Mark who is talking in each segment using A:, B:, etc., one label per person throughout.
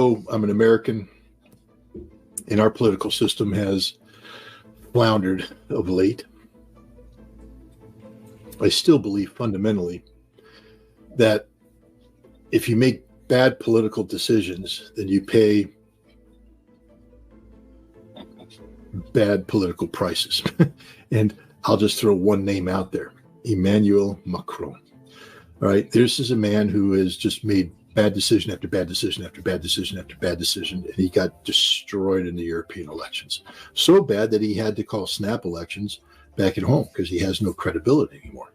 A: Oh, I'm an American, and our political system has floundered of late. I still believe fundamentally that if you make bad political decisions, then you pay bad political prices. And I'll just throw one name out there, Emmanuel Macron. All right, this is a man who has just made bad decision after bad decision after bad decision after bad decision, and he got destroyed in the European elections. So bad that he had to call snap elections back at home because he has no credibility anymore.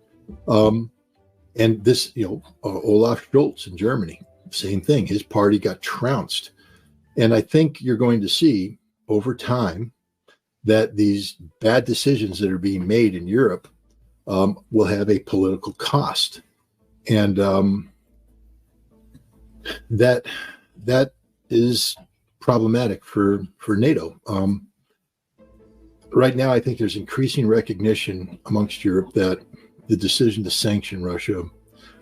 A: And this, Olaf Scholz in Germany, same thing. His party got trounced. And I think you're going to see over time that these bad decisions that are being made in Europe will have a political cost. And that is problematic for NATO. Right now, I think there's increasing recognition amongst Europe that the decision to sanction Russia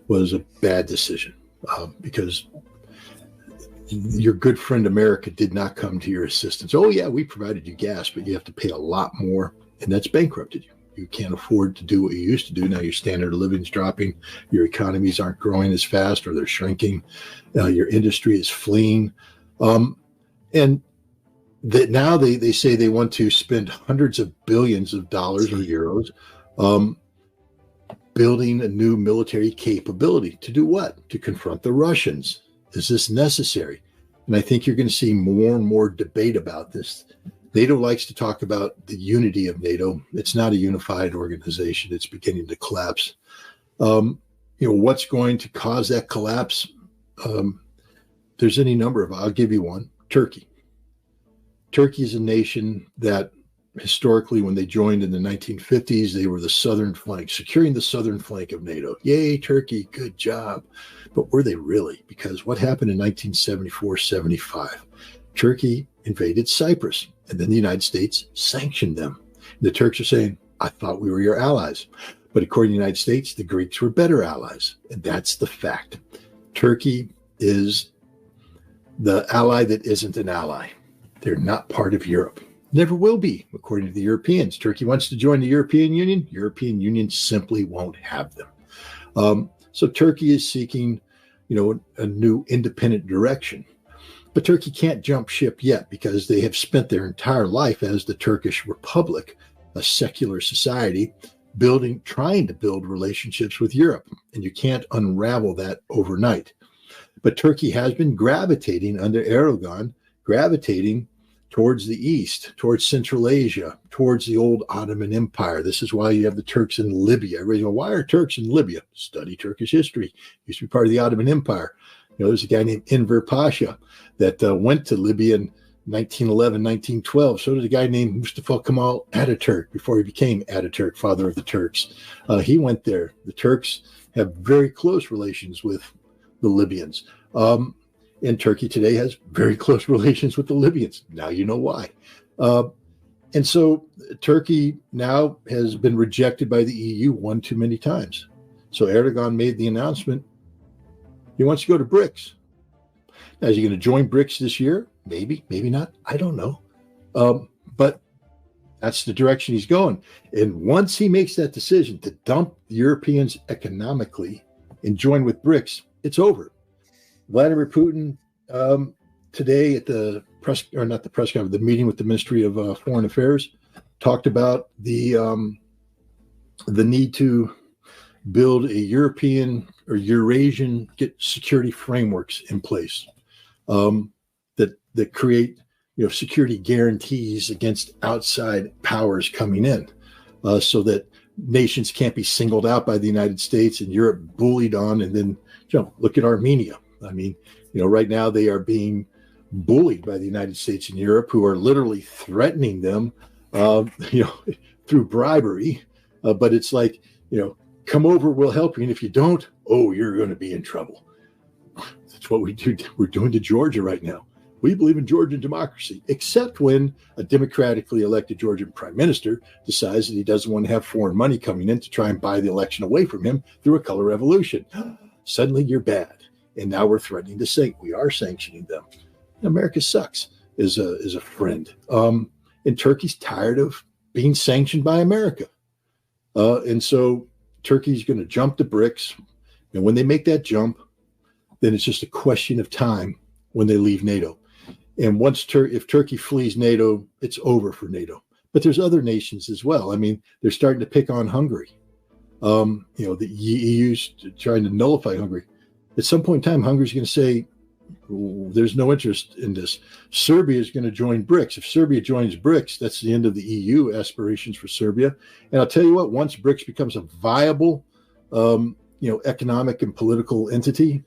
A: was a bad decision because your good friend America did not come to your assistance. Oh, yeah, we provided you gas, but you have to pay a lot more, and that's bankrupted you. You can't afford to do what you used to do. Now your standard of living is dropping. Your economies aren't growing as fast, or they're shrinking. Your industry is fleeing. And that now they say they want to spend hundreds of billions of dollars or euros building a new military capability. To do what? To confront the Russians. Is this necessary? And I think you're going to see more and more debate about this. NATO likes to talk about the unity of NATO. It's not a unified organization. It's beginning to collapse. What's going to cause that collapse? There's any number of, I'll give you one, Turkey. Turkey is a nation that historically, when they joined in the 1950s, they were the southern flank, securing the southern flank of NATO. Yay, Turkey, good job. But were they really? Because what happened in 1974-75? Turkey invaded Cyprus, and then the United States sanctioned them. The Turks are saying, I thought we were your allies. But according to the United States, the Greeks were better allies. And that's the fact. Turkey is the ally that isn't an ally. They're not part of Europe. Never will be, according to the Europeans. Turkey wants to join the European Union. European Union simply won't have them. So Turkey is seeking, a new independent direction. But Turkey can't jump ship yet because they have spent their entire life as the Turkish Republic, a secular society, trying to build relationships with Europe. And you can't unravel that overnight. But Turkey has been gravitating under Erdogan, towards the east, towards Central Asia, towards the old Ottoman Empire. This is why you have the Turks in Libya. Everybody goes, why are Turks in Libya? Study Turkish history. Used to be part of the Ottoman Empire. There's a guy named Enver Pasha that went to Libya in 1911, 1912. So did a guy named Mustafa Kemal Ataturk before he became Ataturk, father of the Turks. He went there. The Turks have very close relations with the Libyans. And Turkey today has very close relations with the Libyans. Now you know why. And so Turkey now has been rejected by the EU one too many times. So Erdogan made the announcement. He wants to go to BRICS. Now, is he going to join BRICS this year? Maybe, maybe not. I don't know. But that's the direction he's going. And once he makes that decision to dump the Europeans economically and join with BRICS, it's over. Vladimir Putin today at the the meeting with the Ministry of Foreign Affairs, talked about the need to build a European or Eurasian security frameworks in place that create security guarantees against outside powers coming in, so that nations can't be singled out by the United States and Europe bullied on. And then look at Armenia. I mean, right now they are being bullied by the United States and Europe, who are literally threatening them, through bribery. But it's like, come over, we'll help you. And if you don't, you're going to be in trouble. That's what we're doing to Georgia right now. We believe in Georgian democracy, except when a democratically elected Georgian prime minister decides that he doesn't want to have foreign money coming in to try and buy the election away from him through a color revolution. Suddenly you're bad. And now we're threatening to we are sanctioning them. America sucks as a friend. And Turkey's tired of being sanctioned by America. And so Turkey's going to jump the BRICS. And when they make that jump, then it's just a question of time when they leave NATO. And if Turkey flees NATO, it's over for NATO. But there's other nations as well. I mean, they're starting to pick on Hungary. The EU's trying to nullify Hungary. At some point in time, Hungary's going to say, there's no interest in this. Serbia is going to join BRICS. If Serbia joins BRICS, that's the end of the EU aspirations for Serbia. And I'll tell you what, once BRICS becomes a viable, economic and political entity,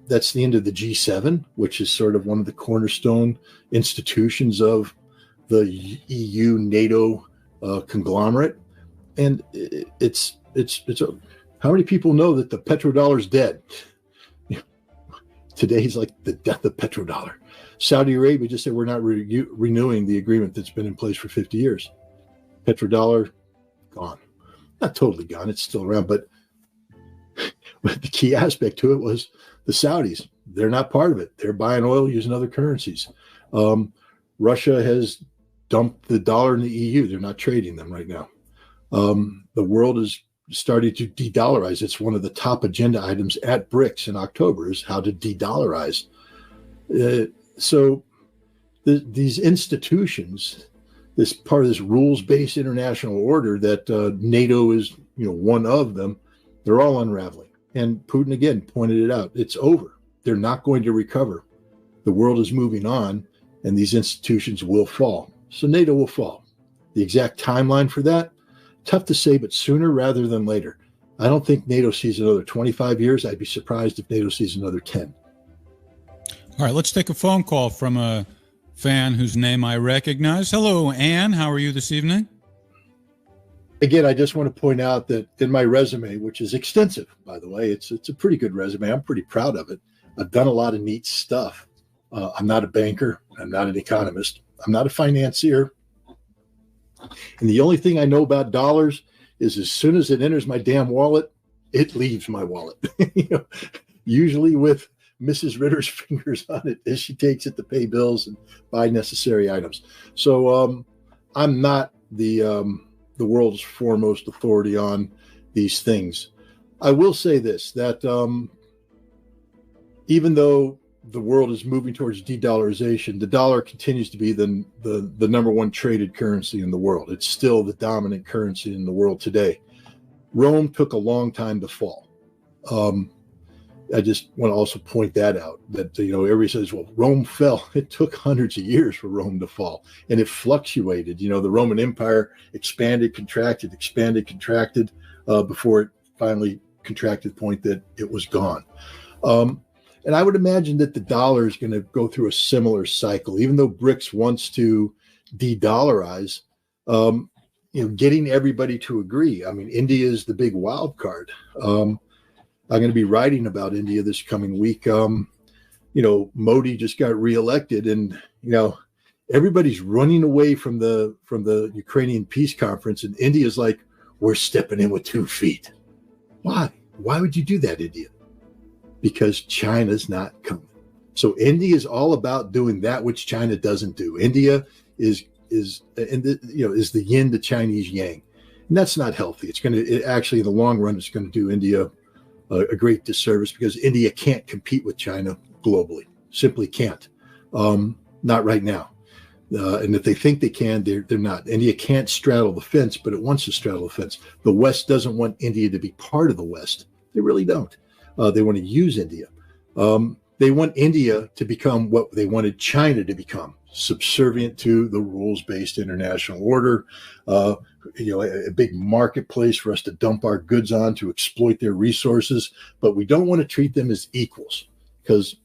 A: that's the end of the G7, which is sort of one of the cornerstone institutions of the EU NATO conglomerate. And how many people know that the petrodollar is dead? Today's like the death of petrodollar. Saudi Arabia just said we're not renewing the agreement that's been in place for 50 years. Petrodollar, gone. Not totally gone. It's still around. But the key aspect to it was the Saudis. They're not part of it. They're buying oil using other currencies. Russia has dumped the dollar in the EU. They're not trading them right now. The world is starting to de-dollarize. It's one of the top agenda items at BRICS in October is how to de-dollarize. So these institutions, this part of this rules-based international order that NATO is, one of them, they're all unraveling. And Putin, again, pointed it out. It's over. They're not going to recover. The world is moving on, and these institutions will fall. So NATO will fall. The exact timeline for that, tough to say, but sooner rather than later. I don't think NATO sees another 25 years. I'd be surprised if NATO sees another 10.
B: All right, let's take a phone call from a fan whose name I recognize. Hello, Ann. How are you this evening?
A: Again, I just want to point out that in my resume, which is extensive, by the way, it's a pretty good resume. I'm pretty proud of it. I've done a lot of neat stuff. I'm not a banker. I'm not an economist. I'm not a financier. And the only thing I know about dollars is as soon as it enters my damn wallet, it leaves my wallet. Usually with Mrs. Ritter's fingers on it as she takes it to pay bills and buy necessary items. So I'm not the world's foremost authority on these things. I will say this, that even though the world is moving towards de-dollarization, the dollar continues to be the number one traded currency in the world. It's still the dominant currency in the world today. Rome took a long time to fall. I just want to also point that out, that, everybody says, well, Rome fell. It took hundreds of years for Rome to fall, and it fluctuated. The Roman Empire expanded, contracted, before it finally contracted to the point that it was gone. And I would imagine that the dollar is going to go through a similar cycle, even though BRICS wants to de-dollarize, getting everybody to agree. I mean, India is the big wild card. I'm going to be writing about India this coming week. Modi just got reelected, and, everybody's running away from the Ukrainian peace conference, and India's like, we're stepping in with 2 feet. Why? Why would you do that, India? Because China's not coming. So India is all about doing that which China doesn't do. India is the yin to Chinese yang, and that's not healthy. It's going to actually, in the long run, it's going to do India a great disservice, because India can't compete with China globally. Simply can't. Not right now. And if they think they can, they're not. India can't straddle the fence, but it wants to straddle the fence. The West doesn't want India to be part of the West. They really don't. They want to use India. They want India to become what they wanted China to become, subservient to the rules-based international order, a big marketplace for us to dump our goods on, to exploit their resources. But we don't want to treat them as equals, because,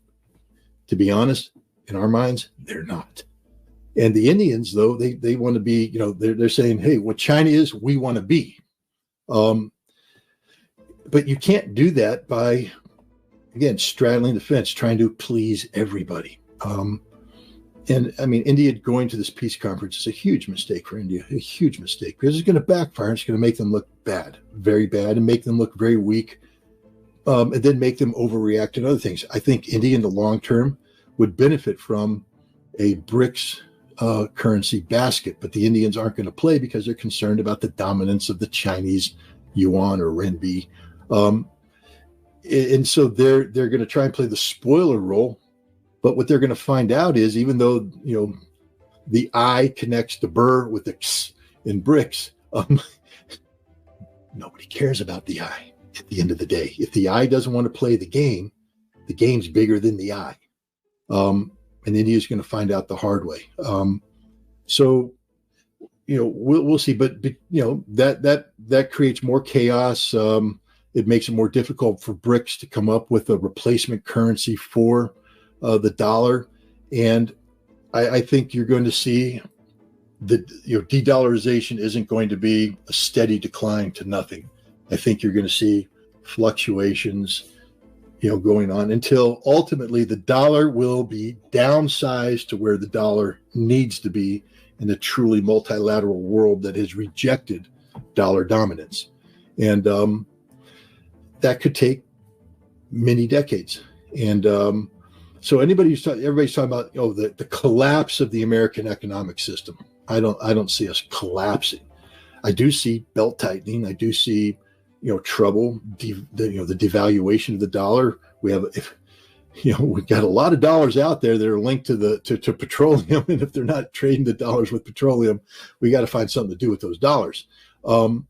A: to be honest, in our minds, they're not. And the Indians, though, they want to be, they're saying, hey, what China is, we want to be. But you can't do that by, again, straddling the fence, trying to please everybody. And I mean, India going to this peace conference is a huge mistake for India, a huge mistake, because it's going to backfire. It's going to make them look bad, very bad, and make them look very weak, and then make them overreact to other things. I think India in the long term would benefit from a BRICS currency basket, but the Indians aren't going to play because they're concerned about the dominance of the Chinese yuan or renminbi. And so they're going to try and play the spoiler role. But what they're going to find out is, even though, the I connects the BR with the X in BRICS, nobody cares about the I at the end of the day. If the I doesn't want to play the game's bigger than the I. And India's going to find out the hard way. So, we'll see. But that creates more chaos. It makes it more difficult for BRICS to come up with a replacement currency for the dollar. And I think you're going to see that de-dollarization isn't going to be a steady decline to nothing. I think you're going to see fluctuations, going on until ultimately the dollar will be downsized to where the dollar needs to be in a truly multilateral world that has rejected dollar dominance. And that could take many decades. And so everybody's talking about the collapse of the American economic system. I don't see us collapsing. I do see belt tightening. I do see trouble. The devaluation of the dollar. We've got a lot of dollars out there that are linked to petroleum, and if they're not trading the dollars with petroleum, we got to find something to do with those dollars. Then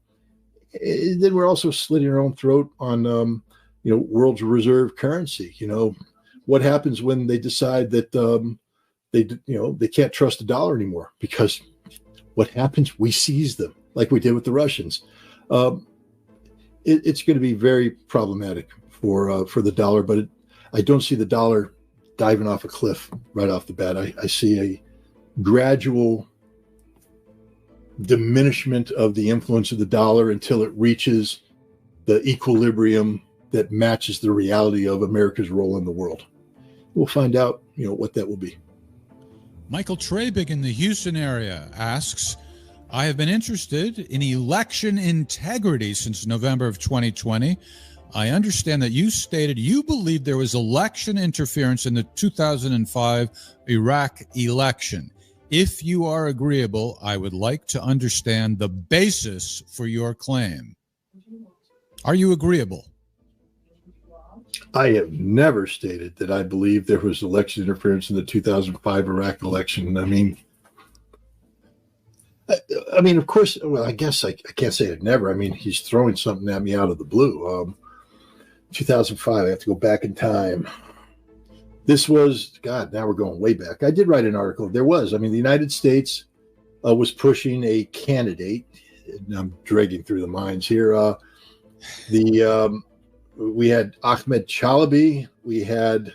A: we're also slitting our own throat on world's reserve currency. What happens when they decide that they can't trust the dollar anymore? Because what happens? We seize them, like we did with the Russians. It's going to be very problematic for the dollar, but I don't see the dollar diving off a cliff right off the bat. I see a gradual diminishment of the influence of the dollar until it reaches the equilibrium that matches the reality of America's role in the world. We'll find out, what that will be.
B: Michael Trabig in the Houston area asks, I have been interested in election integrity since November of 2020. I understand that you stated you believe there was election interference in the 2005 Iraq election. If you are agreeable, I would like to understand the basis for your claim. Are you agreeable?
A: I have never stated that I believe there was election interference in the 2005 Iraq election. I mean, of course, well, I guess I can't say it never. I mean, he's throwing something at me out of the blue. 2005, I have to go back in time. This was, God, now we're going way back. I did write an article. The United States was pushing a candidate. And I'm dragging through the minds here. We had Ahmed Chalabi. We had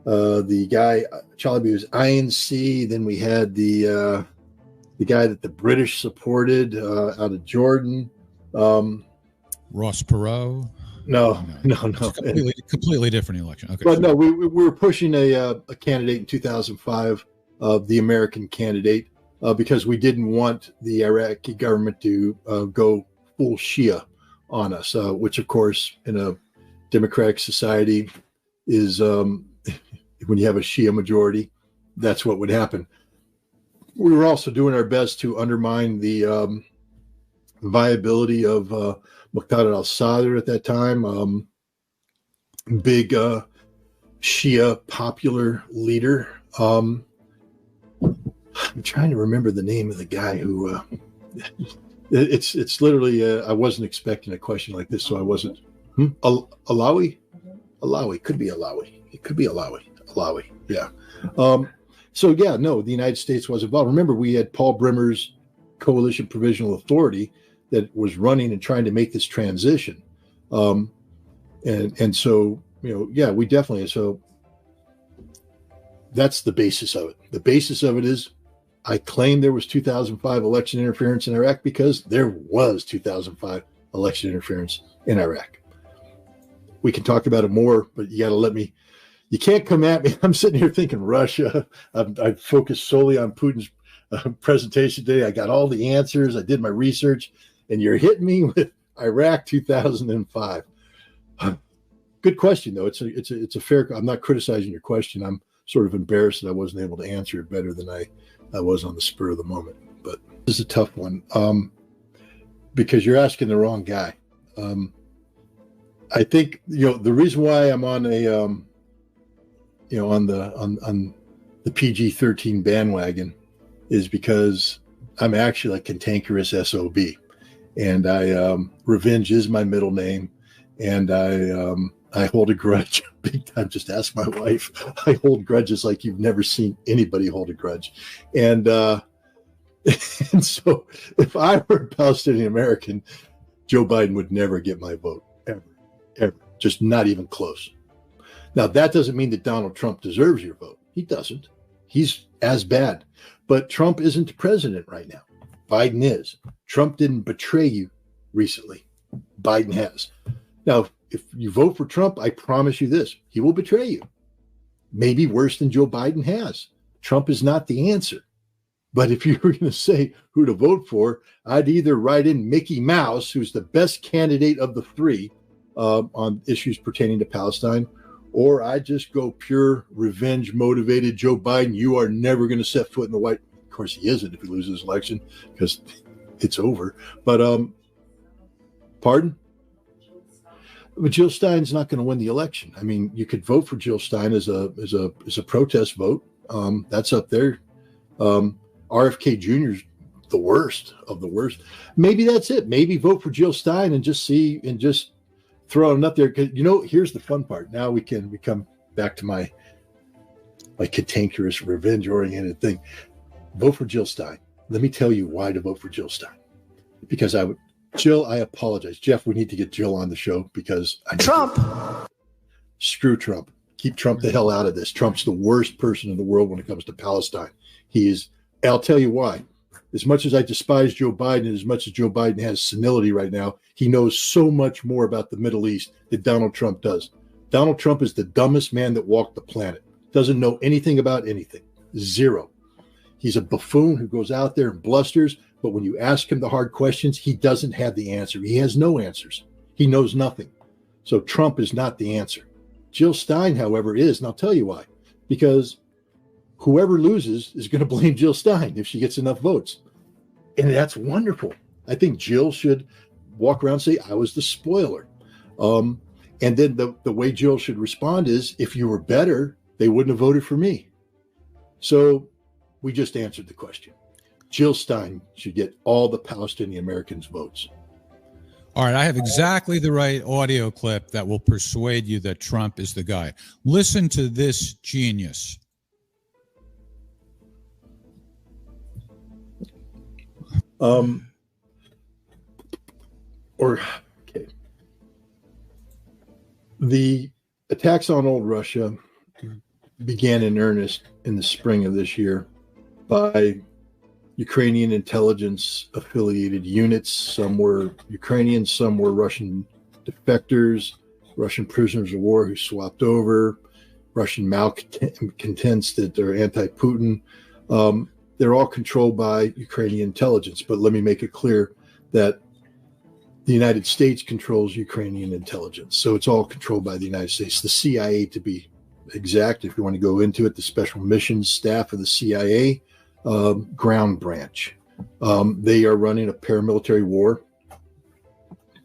A: the guy, Chalabi was INC. Then we had the guy that the British supported out of Jordan.
B: Ross Perot.
A: No.
B: Completely different election. Okay.
A: But no, we were pushing a candidate in 2005, the American candidate, because we didn't want the Iraqi government to go full Shia on us, which of course in a democratic society is when you have a Shia majority, that's what would happen. We were also doing our best to undermine the viability of Muqtada al-Sadr at that time, big Shia popular leader. I'm trying to remember the name of the guy who it's literally I wasn't expecting a question like this, so I wasn't. Alawi? Alawi, could be Alawi. It could be Alawi. Yeah. So yeah, no, the United States was involved. Remember, we had Paul Bremer's Coalition Provisional Authority that was running and trying to make this transition. And so, yeah, we definitely, so that's the basis of it. The basis of it is I claim there was 2005 election interference in Iraq because there was 2005 election interference in Iraq. We can talk about it more, but you got to let me, you can't come at me. I'm sitting here thinking Russia. I focused solely on Putin's presentation today. I got all the answers. I did my research, and you're hitting me with Iraq 2005. Good question, though. It's a fair. I'm not criticizing your question. I'm sort of embarrassed that I wasn't able to answer it better than I was on the spur of the moment. But this is a tough one because you're asking the wrong guy. I think, the reason why I'm on on the PG-13 bandwagon is because I'm actually a cantankerous SOB, and revenge is my middle name, and I hold a grudge big time. Just ask my wife. I hold grudges like you've never seen anybody hold a grudge, and and so if I were a Palestinian American, Joe Biden would never get my vote, ever, just not even close. Now, that doesn't mean that Donald Trump deserves your vote. He doesn't. He's as bad. But Trump isn't the president right now. Biden is. Trump didn't betray you recently. Biden has. Now, if you vote for Trump, I promise you this, he will betray you. Maybe worse than Joe Biden has. Trump is not the answer. But if you were going to say who to vote for, I'd either write in Mickey Mouse, who's the best candidate of the three on issues pertaining to Palestine, or I just go pure revenge motivated Joe Biden. You are never going to set foot in the White House. Of course, he isn't if he loses his election because it's over. But pardon? But Jill Stein's not going to win the election. I mean, you could vote for Jill Stein as a protest vote. That's up there. RFK Jr.'s the worst of the worst. Maybe that's it. Maybe vote for Jill Stein and just throw it up there. Because here's the fun part. Now we come back to my cantankerous, revenge-oriented thing. Vote for Jill Stein. Let me tell you why to vote for Jill Stein. Because Jill, I apologize. Jeff, we need to get Jill on the show because
C: Trump.
A: Screw Trump. Keep Trump the hell out of this. Trump's the worst person in the world when it comes to Palestine. He is. I'll tell you why. As much as I despise Joe Biden, and as much as Joe Biden has senility right now, he knows so much more about the Middle East than Donald Trump does. Donald Trump is the dumbest man that walked the planet. Doesn't know anything about anything. Zero. He's a buffoon who goes out there and blusters, but when you ask him the hard questions, he doesn't have the answer. He has no answers. He knows nothing. So Trump is not the answer. Jill Stein, however, is, and I'll tell you why. Because whoever loses is going to blame Jill Stein if she gets enough votes. And that's wonderful. I think Jill should walk around and say, I was the spoiler. And then the way Jill should respond is, if you were better, they wouldn't have voted for me. So we just answered the question. Jill Stein should get all the Palestinian Americans' votes.
B: All right, I have exactly the right audio clip that will persuade you that Trump is the guy. Listen to this genius.
A: Okay. The attacks on old Russia began in earnest in the spring of this year by Ukrainian intelligence affiliated units. Some were Ukrainian, some were Russian defectors, Russian prisoners of war who swapped over, Russian malcontents that are anti-Putin. They're all controlled by Ukrainian intelligence. But let me make it clear that the United States controls Ukrainian intelligence. So it's all controlled by the United States. The CIA, to be exact, if you want to go into it, the special missions staff of the CIA, ground branch. They are running a paramilitary war,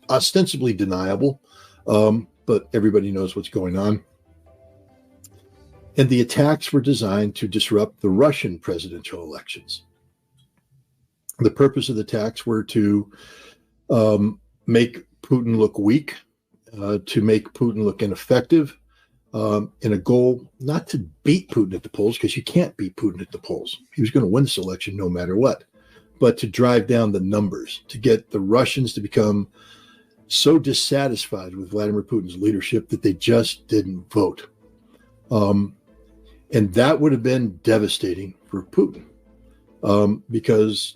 A: ostensibly deniable, but everybody knows what's going on. And the attacks were designed to disrupt the Russian presidential elections. The purpose of the attacks were to make Putin look weak, to make Putin look ineffective, in a goal not to beat Putin at the polls, because you can't beat Putin at the polls. He was going to win this election no matter what, but to drive down the numbers, to get the Russians to become so dissatisfied with Vladimir Putin's leadership that they just didn't vote. And that would have been devastating for Putin, because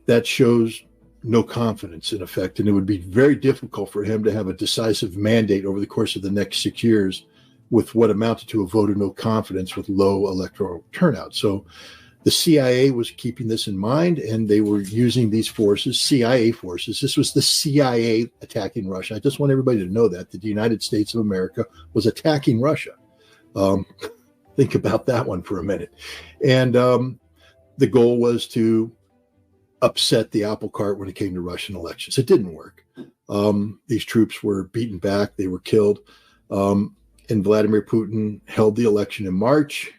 A: that shows no confidence in effect. And it would be very difficult for him to have a decisive mandate over the course of the next 6 years with what amounted to a vote of no confidence with low electoral turnout. So the CIA was keeping this in mind, and they were using these forces, CIA forces. This was the CIA attacking Russia. I just want everybody to know that the United States of America was attacking Russia. Think about that one for a minute. And the goal was to upset the apple cart when it came to Russian elections. It didn't work. These troops were beaten back. They were killed. And Vladimir Putin held the election in March.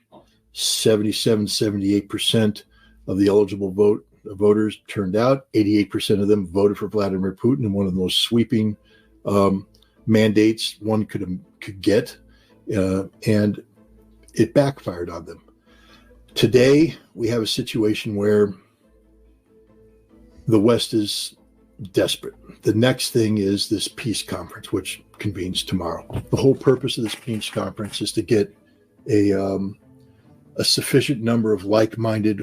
A: 78% of the eligible voters turned out. 88% of them voted for Vladimir Putin in one of the most sweeping mandates one could get. And it backfired on them. Today, we have a situation where the West is desperate. The next thing is this peace conference, which convenes tomorrow. The whole purpose of this peace conference is to get a sufficient number of like-minded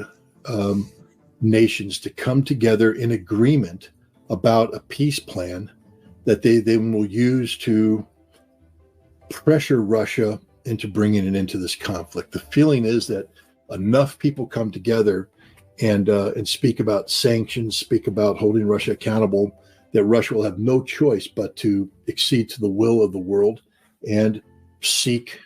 A: nations to come together in agreement about a peace plan that they then will use to pressure Russia into bringing it into this conflict. The feeling is that enough people come together and speak about sanctions, speak about holding Russia accountable, that Russia will have no choice but to accede to the will of the world and seek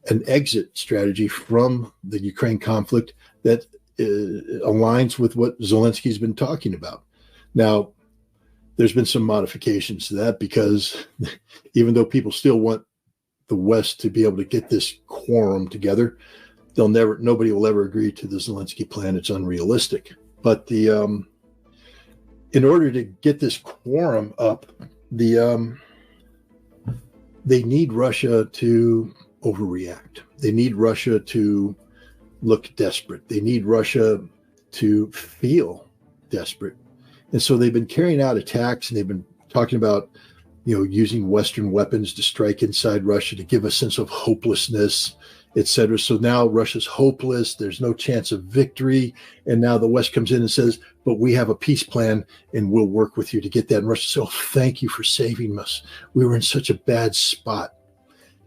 A: an exit strategy from the Ukraine conflict that aligns with what Zelensky's been talking about. Now, there's been some modifications to that because even though people still want the West to be able to get this quorum together, nobody will ever agree to the Zelensky plan. It's unrealistic. But in order to get this quorum up, they need Russia to overreact. They need Russia to look desperate. They need Russia to feel desperate. And so they've been carrying out attacks, and they've been talking about, using Western weapons to strike inside Russia to give a sense of hopelessness, etc. So now Russia's hopeless. There's no chance of victory. And now the West comes in and says, but we have a peace plan and we'll work with you to get that. And Russia says, oh, thank you for saving us. We were in such a bad spot.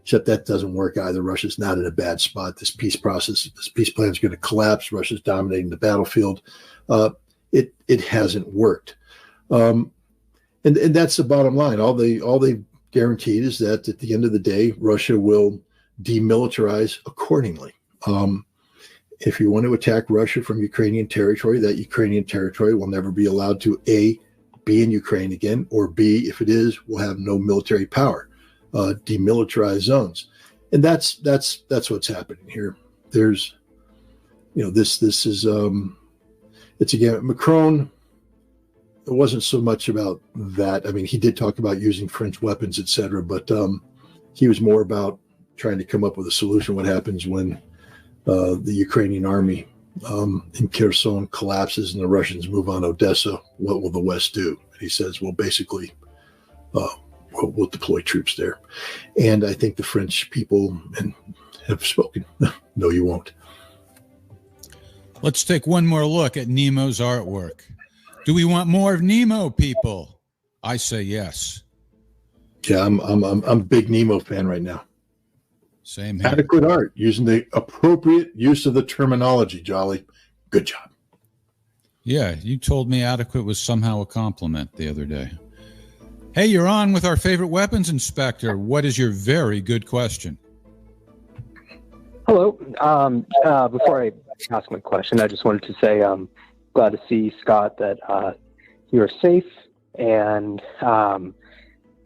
A: Except that doesn't work either. Russia's not in a bad spot. This peace plan is going to collapse. Russia's dominating the battlefield. It hasn't worked. And that's the bottom line. All they've guaranteed is that at the end of the day, Russia will demilitarize accordingly. If you want to attack Russia from Ukrainian territory, that Ukrainian territory will never be allowed to A, be in Ukraine again, or B, if it is, will have no military power. Demilitarized zones, and that's what's happening here. There's, this is it's again Macron. It wasn't so much about that. I mean, he did talk about using French weapons, etc., but he was more about trying to come up with a solution. What happens when the Ukrainian army in Kherson collapses and the Russians move on Odessa? What will the West do? And he says, well, basically, we'll deploy troops there. And I think the French people have spoken. No, you won't.
B: Let's take one more look at Nemo's artwork. Do we want more of Nemo, people? I say yes.
A: Yeah, I'm a big Nemo fan right now.
B: Same here.
A: Adequate art, using the appropriate use of the terminology, Jolly. Good job.
B: Yeah, you told me adequate was somehow a compliment the other day. Hey, you're on with our favorite weapons inspector. What is your very good question?
C: Hello. Before I ask my question, I just wanted to say I'm glad to see, Scott, that you are safe, and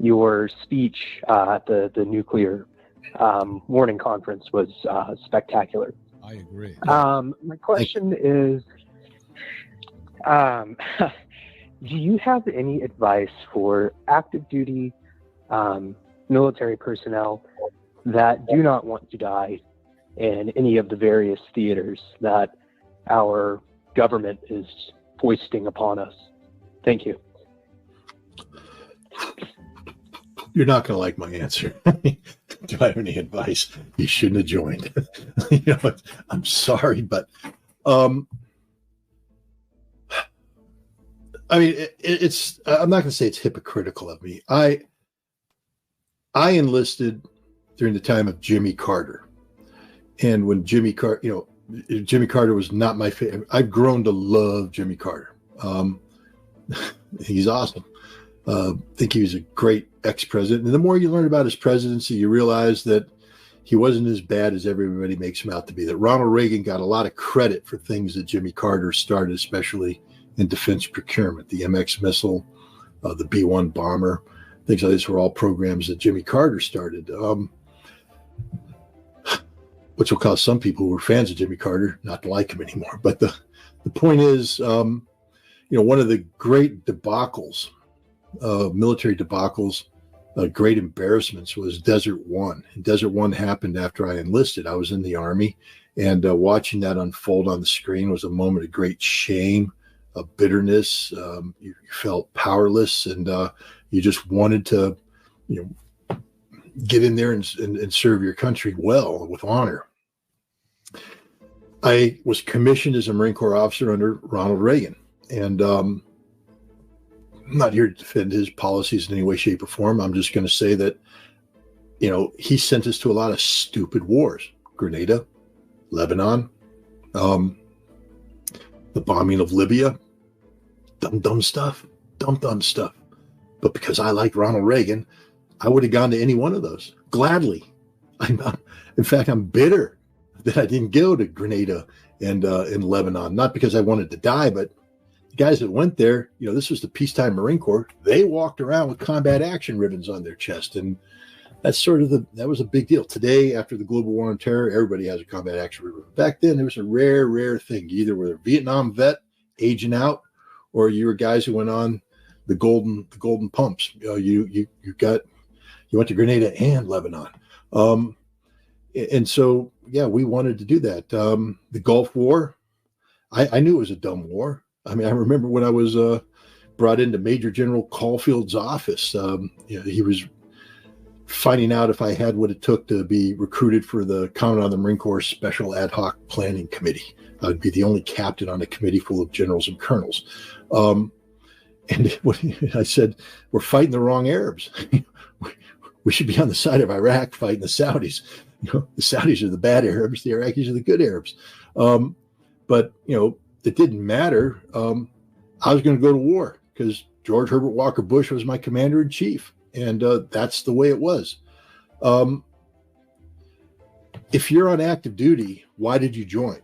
C: your speech at the nuclear warning conference was spectacular.
B: I agree.
C: My question is, do you have any advice for active duty military personnel that do not want to die in any of the various theaters that our government is foisting upon us? Thank you.
A: You're not going to like my answer. Do I have any advice? You shouldn't have joined. I'm sorry, but I mean, it's. I'm not going to say it's hypocritical of me. I enlisted during the time of Jimmy Carter, and when Jimmy Carter was not my favorite. I've grown to love Jimmy Carter. He's awesome. I think he was a great ex-president. And the more you learn about his presidency, you realize that he wasn't as bad as everybody makes him out to be. That Ronald Reagan got a lot of credit for things that Jimmy Carter started, especially in defense procurement. The MX missile, the B-1 bomber, things like this were all programs that Jimmy Carter started, which will cause some people who were fans of Jimmy Carter not to like him anymore. But the point is, one of the great debacles, military debacles, great embarrassments was Desert One. And Desert One happened after I enlisted. I was in the Army, and watching that unfold on the screen was a moment of great shame, of bitterness. You felt powerless, and you just wanted to, get in there and serve your country well, with honor. I was commissioned as a Marine Corps officer under Ronald Reagan, and I'm not here to defend his policies in any way, shape, or form. I'm just going to say that, he sent us to a lot of stupid wars. Grenada, Lebanon, the bombing of Libya, dumb stuff. But because I like Ronald Reagan, I would have gone to any one of those gladly. In fact, I'm bitter that I didn't go to Grenada and in Lebanon, not because I wanted to die, but the guys that went there, this was the peacetime Marine Corps. They walked around with combat action ribbons on their chest, and that's that was a big deal. Today, after the global war on terror, everybody has a combat action ribbon. Back then, there was a rare thing. You either were a Vietnam vet aging out, or you were guys who went on the golden pumps. You went to Grenada and Lebanon. And so, we wanted to do that. The Gulf War, I knew it was a dumb war. I mean, I remember when I was brought into Major General Caulfield's office, he was finding out if I had what it took to be recruited for the Commandant of the Marine Corps Special Ad Hoc Planning Committee. I would be the only captain on a committee full of generals and colonels. And I said, we're fighting the wrong Arabs. We should be on the side of Iraq fighting the Saudis. The Saudis are the bad Arabs. The Iraqis are the good Arabs. But it didn't matter. I was going to go to war because George Herbert Walker Bush was my commander in chief. And that's the way it was. If you're on active duty, why did you join?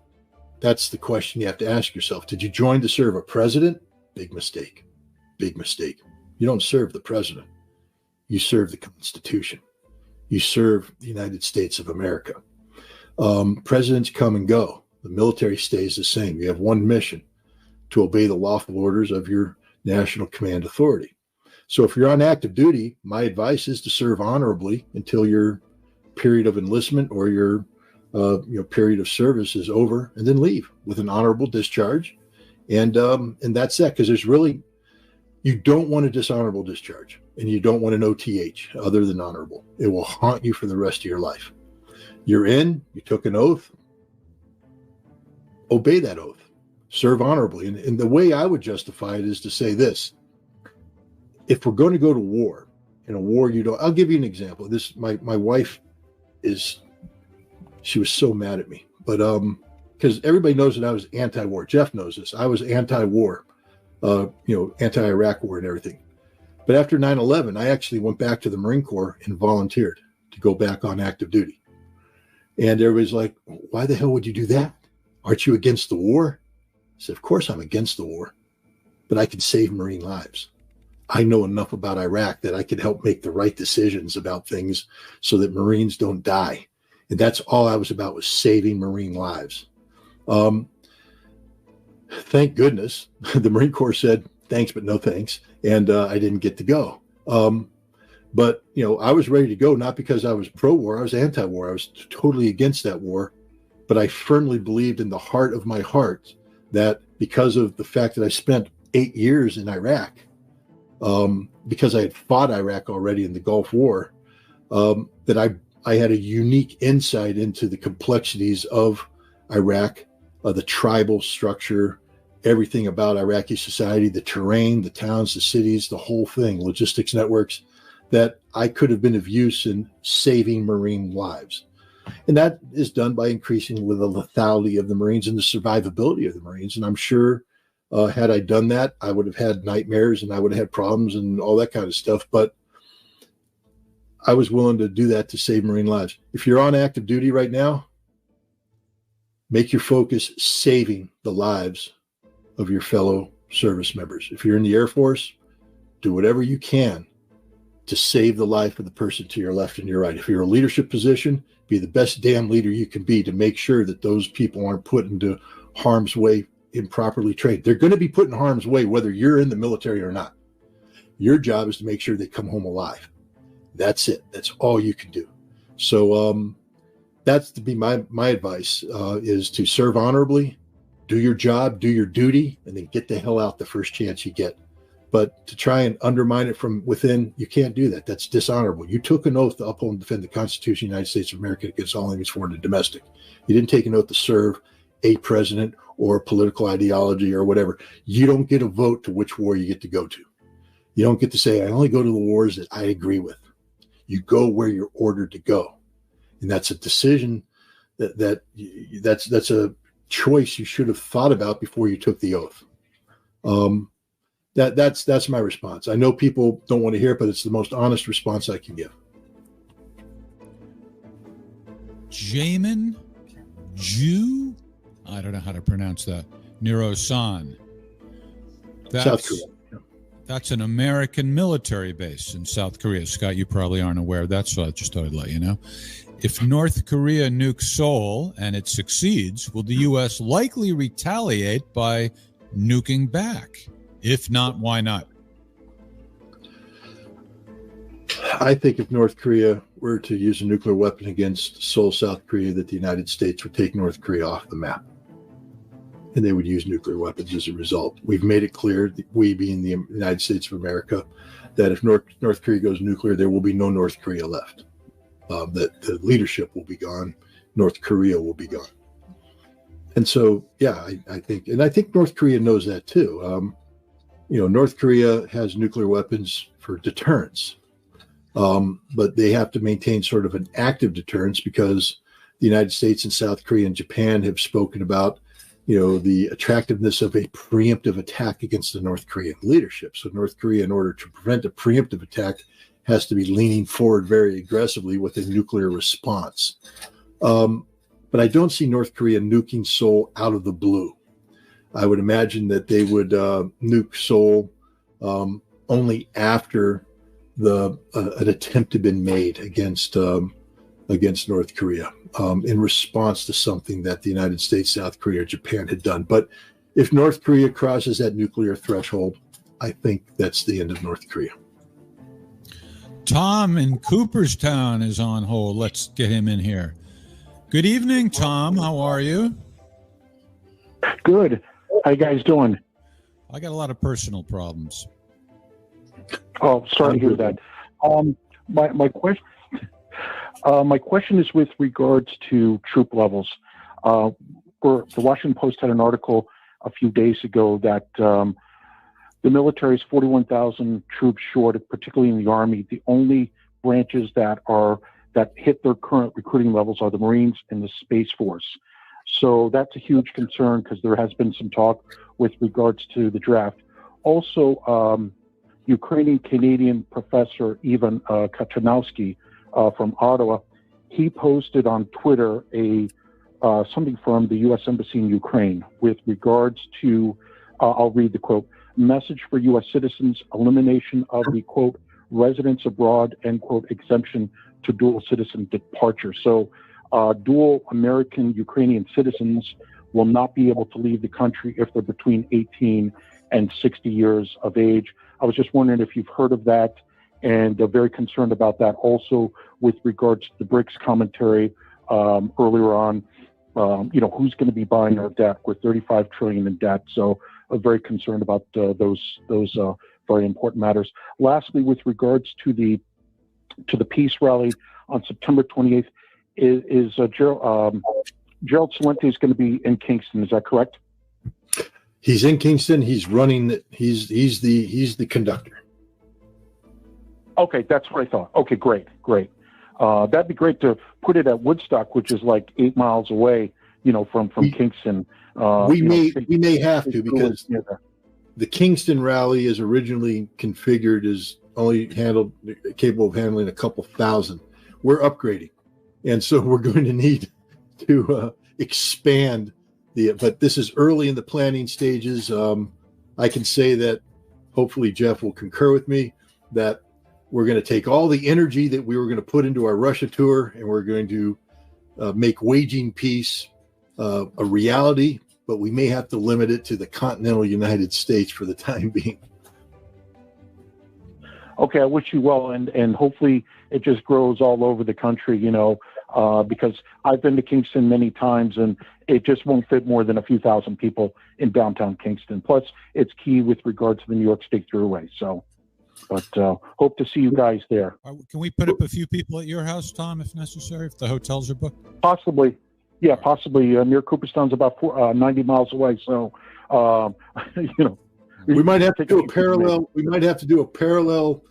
A: That's the question you have to ask yourself. Did you join to serve a president? Big mistake. Big mistake. You don't serve the president. You serve the Constitution. You serve the United States of America. Presidents come and go. The military stays the same. You have one mission: to obey the lawful orders of your national command authority. So if you're on active duty, my advice is to serve honorably until your period of enlistment or your period of service is over, and then leave with an honorable discharge. And that's that, because you don't want a dishonorable discharge, and you don't want an OTH other than honorable. It will haunt you for the rest of your life. You're in, you took an oath, obey that oath, serve honorably. And the way I would justify it is to say this: if we're going to go to war, in a war I'll give you an example. My wife she was so mad at me, but because everybody knows that I was anti-war. Jeff knows this. I was anti-war, anti-Iraq war and everything. But after 9/11, I actually went back to the Marine Corps and volunteered to go back on active duty. And everybody's like, why the hell would you do that? Aren't you against the war? I said, of course I'm against the war, but I can save Marine lives. I know enough about Iraq that I can help make the right decisions about things so that Marines don't die. And that's all I was about, was saving Marine lives. Thank goodness the Marine Corps said, thanks, but no thanks. And I didn't get to go. But I was ready to go, not because I was pro-war. I was anti-war. I was totally against that war. But I firmly believed in the heart of my heart that because of the fact that I spent 8 years in Iraq, because I had fought Iraq already in the Gulf War, that I had a unique insight into the complexities of Iraq, the tribal structure, everything about Iraqi society, the terrain, the towns, the cities, the whole thing, logistics networks, that I could have been of use in saving Marine lives. And that is done by increasing the lethality of the Marines and the survivability of the Marines. And I'm sure had I done that, I would have had nightmares and I would have had problems and all that kind of stuff. But I was willing to do that to save Marine lives. If you're on active duty right now, make your focus saving the lives of your fellow service members. If you're in the Air Force, do whatever you can to save the life of the person to your left and your right. If you're in a leadership position, be the best damn leader you can be to make sure that those people aren't put into harm's way improperly trained. They're going to be put in harm's way whether you're in the military or not. Your job is to make sure they come home alive. That's it. That's all you can do. So that's to be my advice, is to serve honorably, do your job, do your duty, and then get the hell out the first chance you get. But to try and undermine it from within, you can't do that. That's dishonorable. You took an oath to uphold and defend the Constitution of the United States of America against all enemies, foreign and domestic. You didn't take an oath to serve a president or political ideology or whatever. You don't get a vote to which war you get to go to. You don't get to say, I only go to the wars that I agree with. You go where you're ordered to go. And that's a decision that's a choice you should have thought about before you took the oath. That's my response. I know people don't want to hear it, but it's the most honest response I can give.
B: Jamin Jew, I don't know how to pronounce that. Niro-san.
A: South Korea.
B: That's an American military base in South Korea. Scott, you probably aren't aware of that, so I just thought I'd let you know. If North Korea nukes Seoul and it succeeds, will the U.S. likely retaliate by nuking back? If not, why not?
A: I think if North Korea were to use a nuclear weapon against Seoul, South Korea, that the United States would take North Korea off the map. And they would use nuclear weapons as a result. We've made it clear, we being the United States of America, that if North Korea goes nuclear, there will be no North Korea left. That the leadership will be gone. North Korea will be gone. And so, yeah, I think North Korea knows that too. North Korea has nuclear weapons for deterrence, but they have to maintain sort of an active deterrence because the United States and South Korea and Japan have spoken about, the attractiveness of a preemptive attack against the North Korean leadership. So North Korea, in order to prevent a preemptive attack, has to be leaning forward very aggressively with a nuclear response. But I don't see North Korea nuking Seoul out of the blue. I would imagine that they would nuke Seoul only after an attempt had been made against North Korea in response to something that the United States, South Korea, or Japan had done. But if North Korea crosses that nuclear threshold, I think that's the end of North Korea.
B: Tom in Cooperstown is on hold. Let's get him in here. Good evening, Tom. How are you?
D: Good. How you guys doing?
B: I got a lot of personal problems.
D: Oh, sorry to hear that. My question is with regards to troop levels. The Washington Post had an article a few days ago that the military is 41,000 troops short, particularly in the Army. The only branches that hit their current recruiting levels are the Marines and the Space Force. So that's a huge concern because there has been some talk with regards to the draft. Also, Ukrainian-Canadian professor Ivan Kachanowski from Ottawa, he posted on Twitter something from the U.S. Embassy in Ukraine with regards to, I'll read the quote, message for U.S. citizens, elimination of the, quote, residence abroad, end quote, exemption to dual citizen departure. So dual American-Ukrainian citizens will not be able to leave the country if they're between 18 and 60 years of age. I was just wondering if you've heard of that, and they're very concerned about that. Also, with regards to the BRICS commentary earlier on, who's going to be buying our debt? We're $35 trillion in debt, so I'm very concerned about those very important matters. Lastly, with regards to the peace rally on September 28th, is Gerald Celente is going to be in Kingston? Is that correct?
A: He's in Kingston. He's running. He's the conductor.
D: Okay, that's what I thought. Okay, great. That'd be great to put it at Woodstock, which is like 8 miles away, from Kingston.
A: We may have to, because the Kingston rally is originally configured as capable of handling a couple thousand. We're upgrading, and so we're going to need to expand but this is early in the planning stages. I can say that hopefully Jeff will concur with me that we're going to take all the energy that we were going to put into our Russia tour, and we're going to make waging peace a reality, but we may have to limit it to the continental United States for the time being.
D: Okay, I wish you well, and hopefully it just grows all over the country, because I've been to Kingston many times, and it just won't fit more than a few thousand people in downtown Kingston. Plus, it's key with regard to the New York State Thruway. So, but hope to see you guys there.
B: Can we put up a few people at your house, Tom, if necessary, if the hotels are booked?
D: Possibly. Yeah, possibly. Near Cooperstown's about 90 miles away. So,
A: we might have to do a parallel. We might have to do a parallel,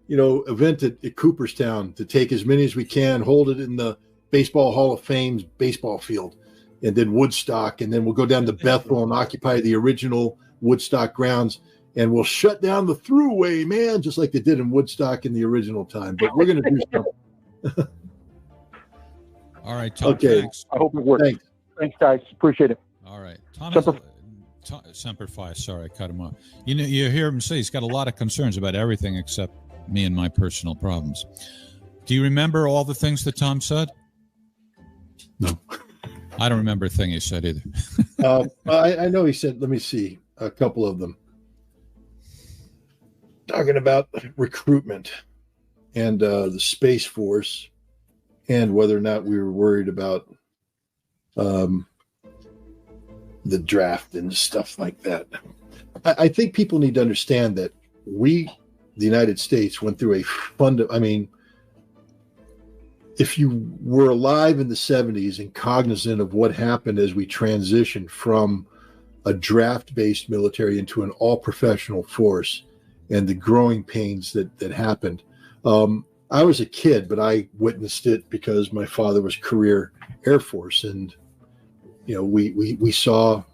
A: event at Cooperstown to take as many as we can, hold it in the Baseball Hall of Fame's baseball field, and then Woodstock, and then we'll go down to Bethel and occupy the original Woodstock grounds, and we'll shut down the Thruway, man, just like they did in Woodstock in the original time. But we're going to do something.
B: All right, Tom.
A: Okay.
B: Thanks.
D: I hope it works. Thanks, guys. Appreciate it.
B: All right. Semper Fi. Sorry, I cut him off. You hear him say he's got a lot of concerns about everything except me and my personal problems. Do you remember all the things that Tom said?
A: No.
B: I don't remember a thing he said either.
A: I know he said, let me see, a couple of them. Talking about recruitment and the Space Force and whether or not we were worried about the draft and stuff like that. I think people need to understand that the United States, went through if you were alive in the 70s and cognizant of what happened as we transitioned from a draft-based military into an all-professional force and the growing pains that happened. I was a kid, but I witnessed it because my father was career Air Force, and we saw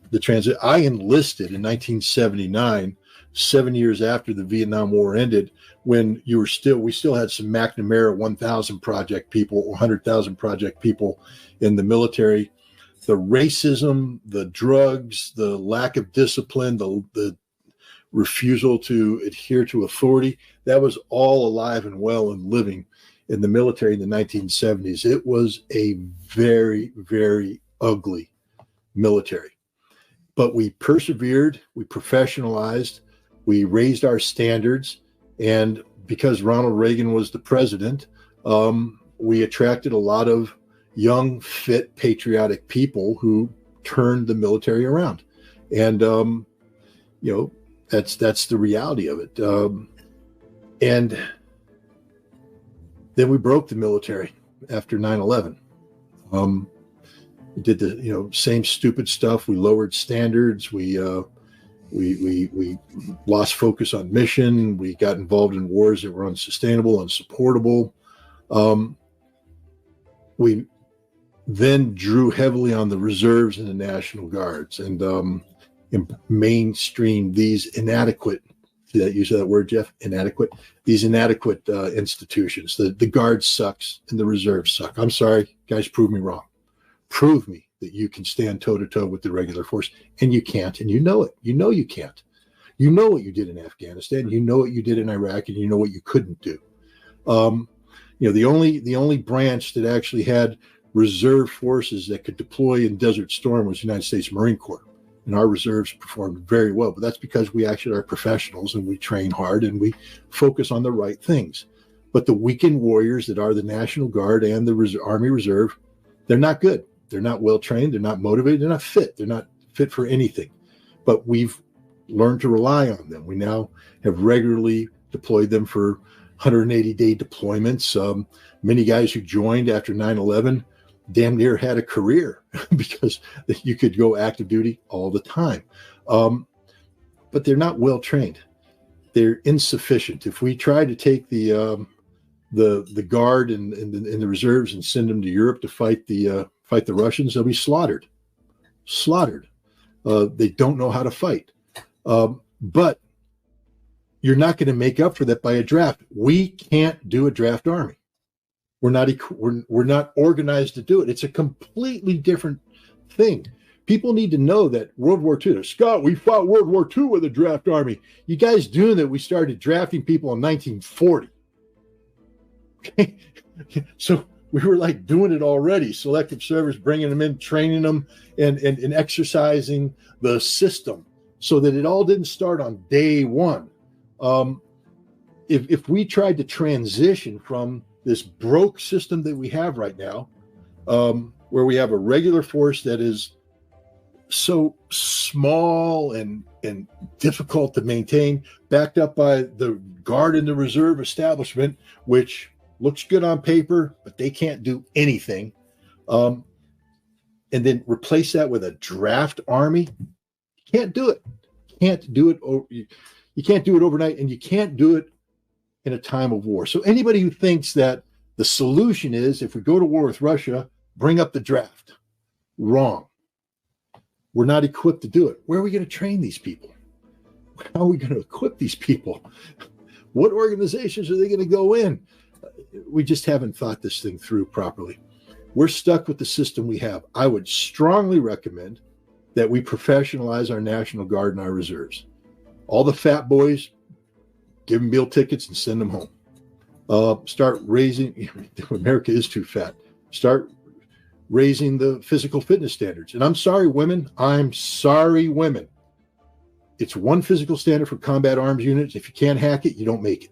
A: the transit. I enlisted in 1979, 7 years after the Vietnam War ended, when we still had some McNamara 1,000 project people, 100,000 project people in the military. The racism, the drugs, the lack of discipline, the refusal to adhere to authority, that was all alive and well and living in the military in the 1970s. It was a very, very ugly military. But we persevered, we professionalized, we raised our standards, and because Ronald Reagan was the president, we attracted a lot of young, fit, patriotic people who turned the military around. And, that's the reality of it. And then we broke the military after 9/11. We did the same stupid stuff. We lowered standards. We lost focus on mission. We got involved in wars that were unsustainable, unsupportable. We then drew heavily on the reserves and the National Guards, and mainstream these inadequate. See that use of that word, Jeff? Inadequate. These inadequate institutions. The Guard sucks and the reserves suck. I'm sorry, guys. Prove me wrong. Prove me that you can stand toe-to-toe with the regular force, and you can't, and you know it. You know you can't. You know what you did in Afghanistan. You know what you did in Iraq, and you know what you couldn't do. The only branch that actually had reserve forces that could deploy in Desert Storm was the United States Marine Corps, and our reserves performed very well. But that's because we actually are professionals, and we train hard, and we focus on the right things. But the weekend warriors that are the National Guard and the Army Reserve, they're not good. They're not well trained. They're not motivated. They're not fit. They're not fit for anything. But we've learned to rely on them. We now have regularly deployed them for 180-day deployments. Many guys who joined after 9/11 damn near had a career because you could go active duty all the time. But they're not well trained. They're insufficient. If we try to take the Guard and the reserves and send them to Europe to fight the Russians, they'll be slaughtered. They don't know how to fight. But you're not going to make up for that by a draft. We can't do a draft army. We're not organized to do it. It's a completely different thing. People need to know that World War II, Scott, we fought World War II with a draft army. You guys do that. We started drafting people in 1940. Okay. So we were like doing it already. Selective service, bringing them in, training them, and exercising the system so that it all didn't start on day one. If we tried to transition from this broke system that we have right now, where we have a regular force that is so small and difficult to maintain, backed up by the Guard and the Reserve establishment, which looks good on paper, but they can't do anything. And then replace that with a draft army. You can't do it. You can't do it overnight, and you can't do it in a time of war. So anybody who thinks that the solution is, if we go to war with Russia, bring up the draft, wrong. We're not equipped to do it. Where are we going to train these people? How are we going to equip these people? What organizations are they going to go in? We just haven't thought this thing through properly. We're stuck with the system we have. I would strongly recommend that we professionalize our National Guard and our reserves. All the fat boys, give them meal tickets and send them home. Start raising, America is too fat. Start raising the physical fitness standards. And I'm sorry, women. It's one physical standard for combat arms units. If you can't hack it, you don't make it.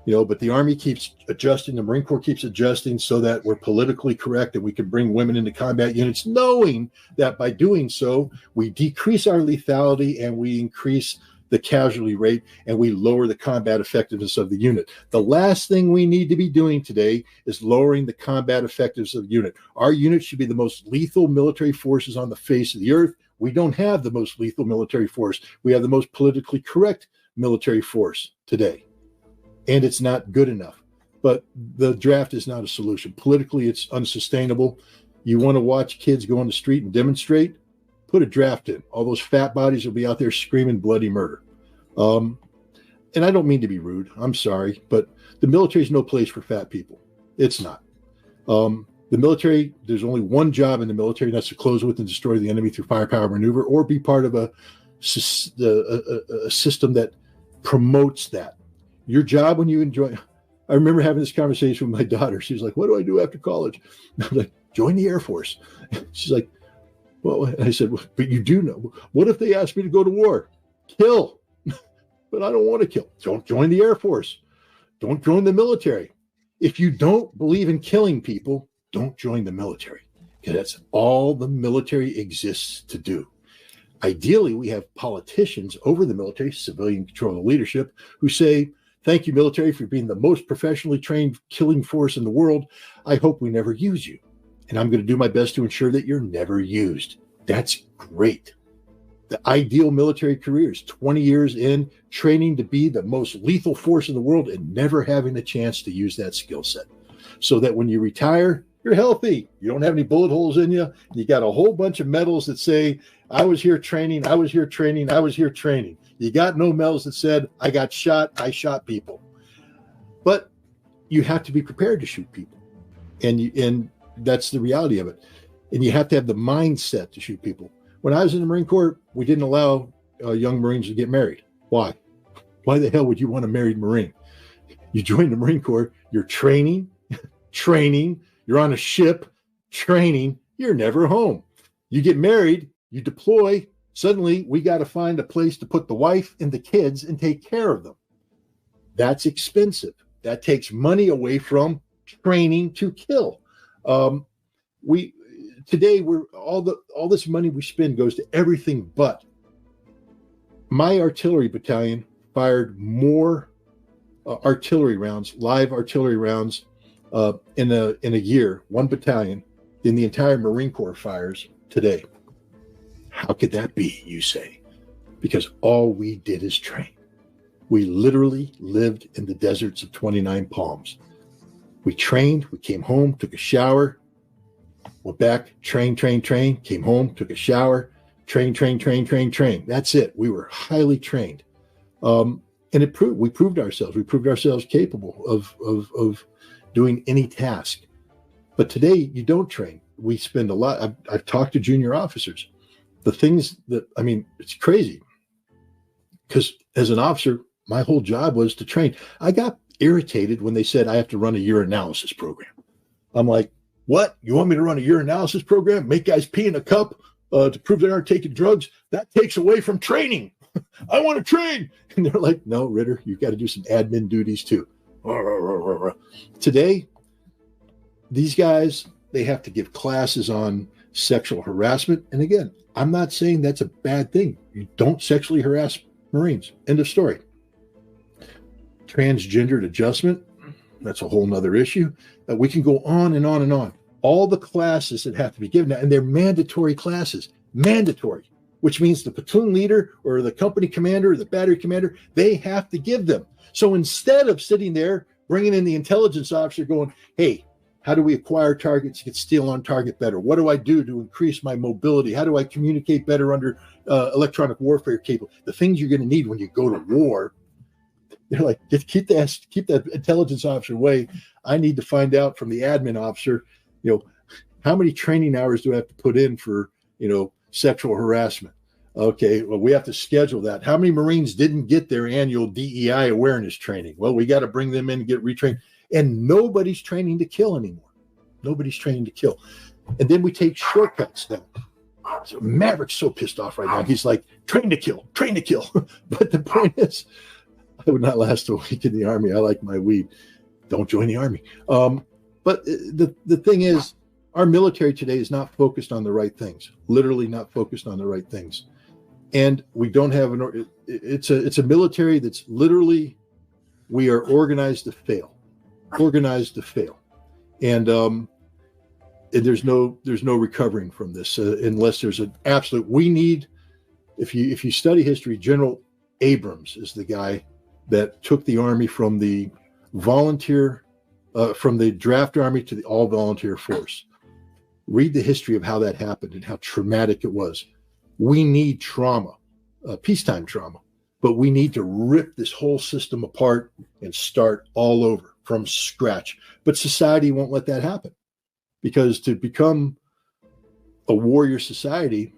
A: But the Army keeps adjusting, the Marine Corps keeps adjusting so that we're politically correct and we can bring women into combat units, knowing that by doing so, we decrease our lethality and we increase the casualty rate and we lower the combat effectiveness of the unit. The last thing we need to be doing today is lowering the combat effectiveness of the unit. Our unit should be the most lethal military forces on the face of the earth. We don't have the most lethal military force. We have the most politically correct military force today. And it's not good enough. But the draft is not a solution. Politically, it's unsustainable. You want to watch kids go on the street and demonstrate? Put a draft in. All those fat bodies will be out there screaming bloody murder. And I don't mean to be rude. I'm sorry. But the military is no place for fat people. It's not. The military, there's only one job in the military, and that's to close with and destroy the enemy through firepower maneuver, or be part of a system that promotes that. Your job when you enjoy. I remember having this conversation with my daughter. She was like, "What do I do after college?" I was like, "Join the Air Force." She's like, "Well," I said, "But you do know. What if they ask me to go to war? Kill." But I don't want to kill. Don't join the Air Force. Don't join the military. If you don't believe in killing people, don't join the military, because that's all the military exists to do. Ideally, we have politicians over the military, civilian control of leadership, who say, "Thank you, military, for being the most professionally trained killing force in the world. I hope we never use you. And I'm going to do my best to ensure that you're never used." That's great. The ideal military career is 20 years in, training to be the most lethal force in the world and never having a chance to use that skill set. So that when you retire, you're healthy. You don't have any bullet holes in you. You got a whole bunch of medals that say, "I was here training, I was here training, I was here training." You got no medals that said, "I got shot, I shot people." But you have to be prepared to shoot people. And that's the reality of it. And you have to have the mindset to shoot people. When I was in the Marine Corps, we didn't allow young Marines to get married. Why? Why the hell would you want a married Marine? You join the Marine Corps, you're training, you're on a ship, training, you're never home. You get married, you deploy, suddenly we got to find a place to put the wife and the kids and take care of them. That's expensive. That takes money away from training to kill. Today all this money we spend goes to everything but. My artillery battalion fired more artillery rounds, live artillery rounds, in a year, one battalion, than the entire Marine Corps fires today. How could that be, you say? Because all we did is train. We literally lived in the deserts of 29 Palms. We trained, we came home, took a shower, went back, train, came home, took a shower, train. That's it. We were highly trained. And And we proved ourselves. We proved ourselves capable of doing any task. But today, you don't train. We spend a lot. I've talked to junior officers. The things that, I mean, it's crazy. Because as an officer, my whole job was to train. I got irritated when they said I have to run a urinalysis program. I'm like, what? You want me to run a urinalysis program? Make guys pee in a cup to prove they aren't taking drugs? That takes away from training. I want to train. And they're like, no, Ritter, you've got to do some admin duties too. Today, these guys, they have to give classes on sexual harassment. And again, I'm not saying that's a bad thing. You don't sexually harass Marines. End of story. Transgendered adjustment, that's a whole nother issue. We can go on and on and on. All the classes that have to be given, and they're mandatory classes, mandatory, which means the platoon leader or the company commander or the battery commander, they have to give them. So instead of sitting there, bringing in the intelligence officer going, hey, how do we acquire targets, get steel on target better? What do I do to increase my mobility? How do I communicate better under electronic warfare capable? The things you're going to need when you go to war. They're like, just keep that intelligence officer away. I need to find out from the admin officer, how many training hours do I have to put in for, sexual harassment? Okay, well, we have to schedule that. How many Marines didn't get their annual DEI awareness training? Well, we got to bring them in and get retrained. And nobody's training to kill anymore. Nobody's training to kill. And then we take shortcuts now. So Maverick's so pissed off right now. He's like, train to kill, train to kill. But the point is, I would not last a week in the Army. I like my weed. Don't join the Army. But the thing is, our military today is not focused on the right things. Literally not focused on the right things. And we don't have it's a military that's literally, we are organized to fail. Organized to fail. And there's no recovering from this unless there's an absolute, we need, if you study history, General Abrams is the guy that took the Army from the volunteer, from the draft Army to the all volunteer force. Read the history of how that happened and how traumatic it was. We need trauma, peacetime trauma, but we need to rip this whole system apart and start all over from scratch. But society won't let that happen, because to become a warrior society,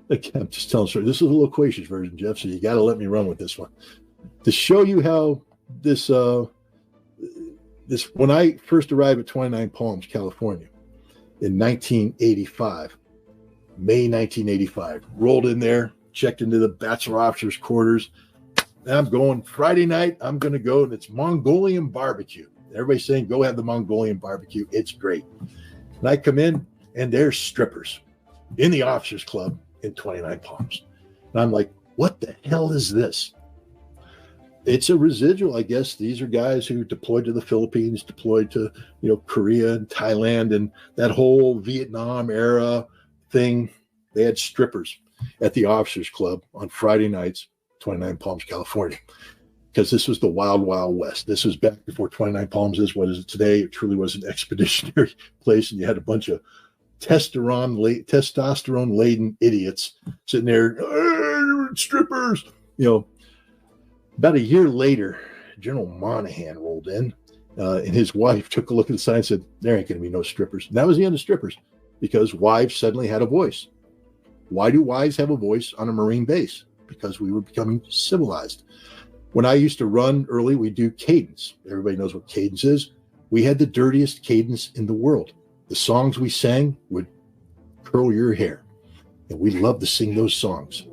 A: like I'm just telling you, this is a loquacious version, Jeff, so you got to let me run with this one. To show you how this, when I first arrived at 29 Palms, California in 1985, May 1985, rolled in there, checked into the bachelor officers' quarters. And I'm going Friday night, I'm going to go, and it's Mongolian barbecue. Everybody's saying, go have the Mongolian barbecue. It's great. And I come in, and there's strippers in the officers' club in 29 Palms. And I'm like, what the hell is this? It's a residual, I guess. These are guys who deployed to the Philippines, deployed to, Korea and Thailand, and that whole Vietnam era thing. They had strippers at the officers' club on Friday nights, 29 Palms, California, because this was the wild, wild west. This was back before 29 Palms is what is it today. It truly was an expeditionary place, and you had a bunch of testosterone-laden idiots sitting there, strippers, About a year later, General Monahan rolled in, and his wife took a look at the sign and said, there ain't going to be no strippers. And that was the end of strippers, because wives suddenly had a voice. Why do wives have a voice on a Marine base? Because we were becoming civilized. When I used to run early, we do cadence. Everybody knows what cadence is. We had the dirtiest cadence in the world. The songs we sang would curl your hair. And we loved to sing those songs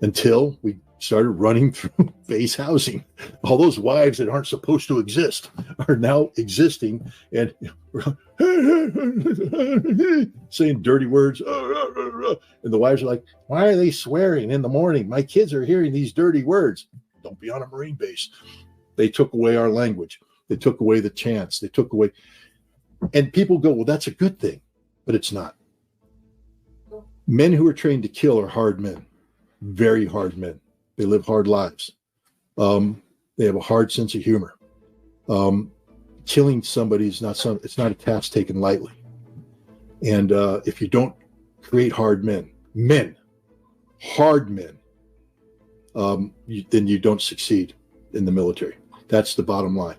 A: until we started running through base housing. All those wives that aren't supposed to exist are now existing and saying dirty words. And the wives are like, why are they swearing in the morning? My kids are hearing these dirty words. Don't be on a Marine base. They took away our language. They took away the chants. They took away. And people go, well, that's a good thing, but it's not. Men who are trained to kill are hard men, very hard men. They live hard lives. They have a hard sense of humor. Killing somebody is it's not a task taken lightly. And if you don't create hard men, hard men, then you don't succeed. in the military. That's the bottom line.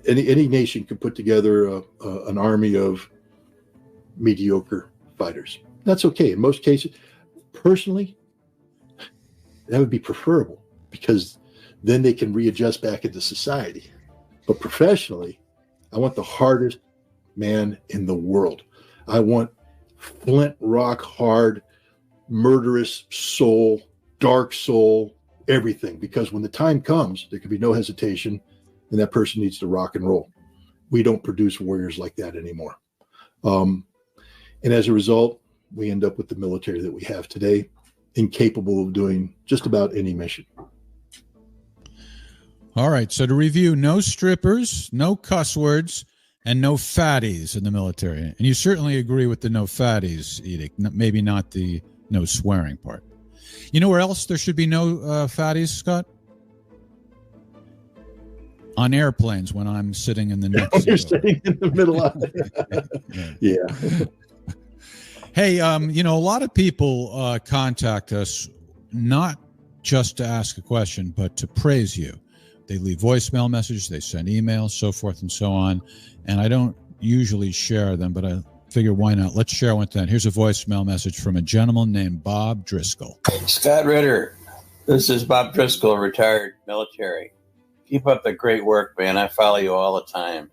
A: Any nation could put together an army of mediocre fighters. That's okay. In most cases, personally, that would be preferable because then they can readjust back into society. But professionally, I want the hardest man in the world. I want flint rock hard, murderous soul, dark soul, everything. Because when the time comes, there can be no hesitation, and that person needs to rock and roll. We don't produce warriors like that anymore. And as a result, we end up with the military that we have today, incapable of doing just about any mission.
B: All right. So to review, no strippers, no cuss words, and no fatties in the military. And you certainly agree with the no fatties edict, maybe not the no swearing part. You know where else there should be no fatties, Scott? On airplanes when I'm sitting in the next
A: You're sitting in the middle of it. Yeah.
B: Hey, you know, a lot of people contact us not just to ask a question, but to praise you. They leave voicemail messages, they send emails, so forth and so on. And I don't usually share them, but I figure why not? Let's share one then. Here's a voicemail message from a gentleman named Bob Driscoll.
E: Scott Ritter, this is Bob Driscoll, retired military. Keep up the great work, man. I follow you all the time.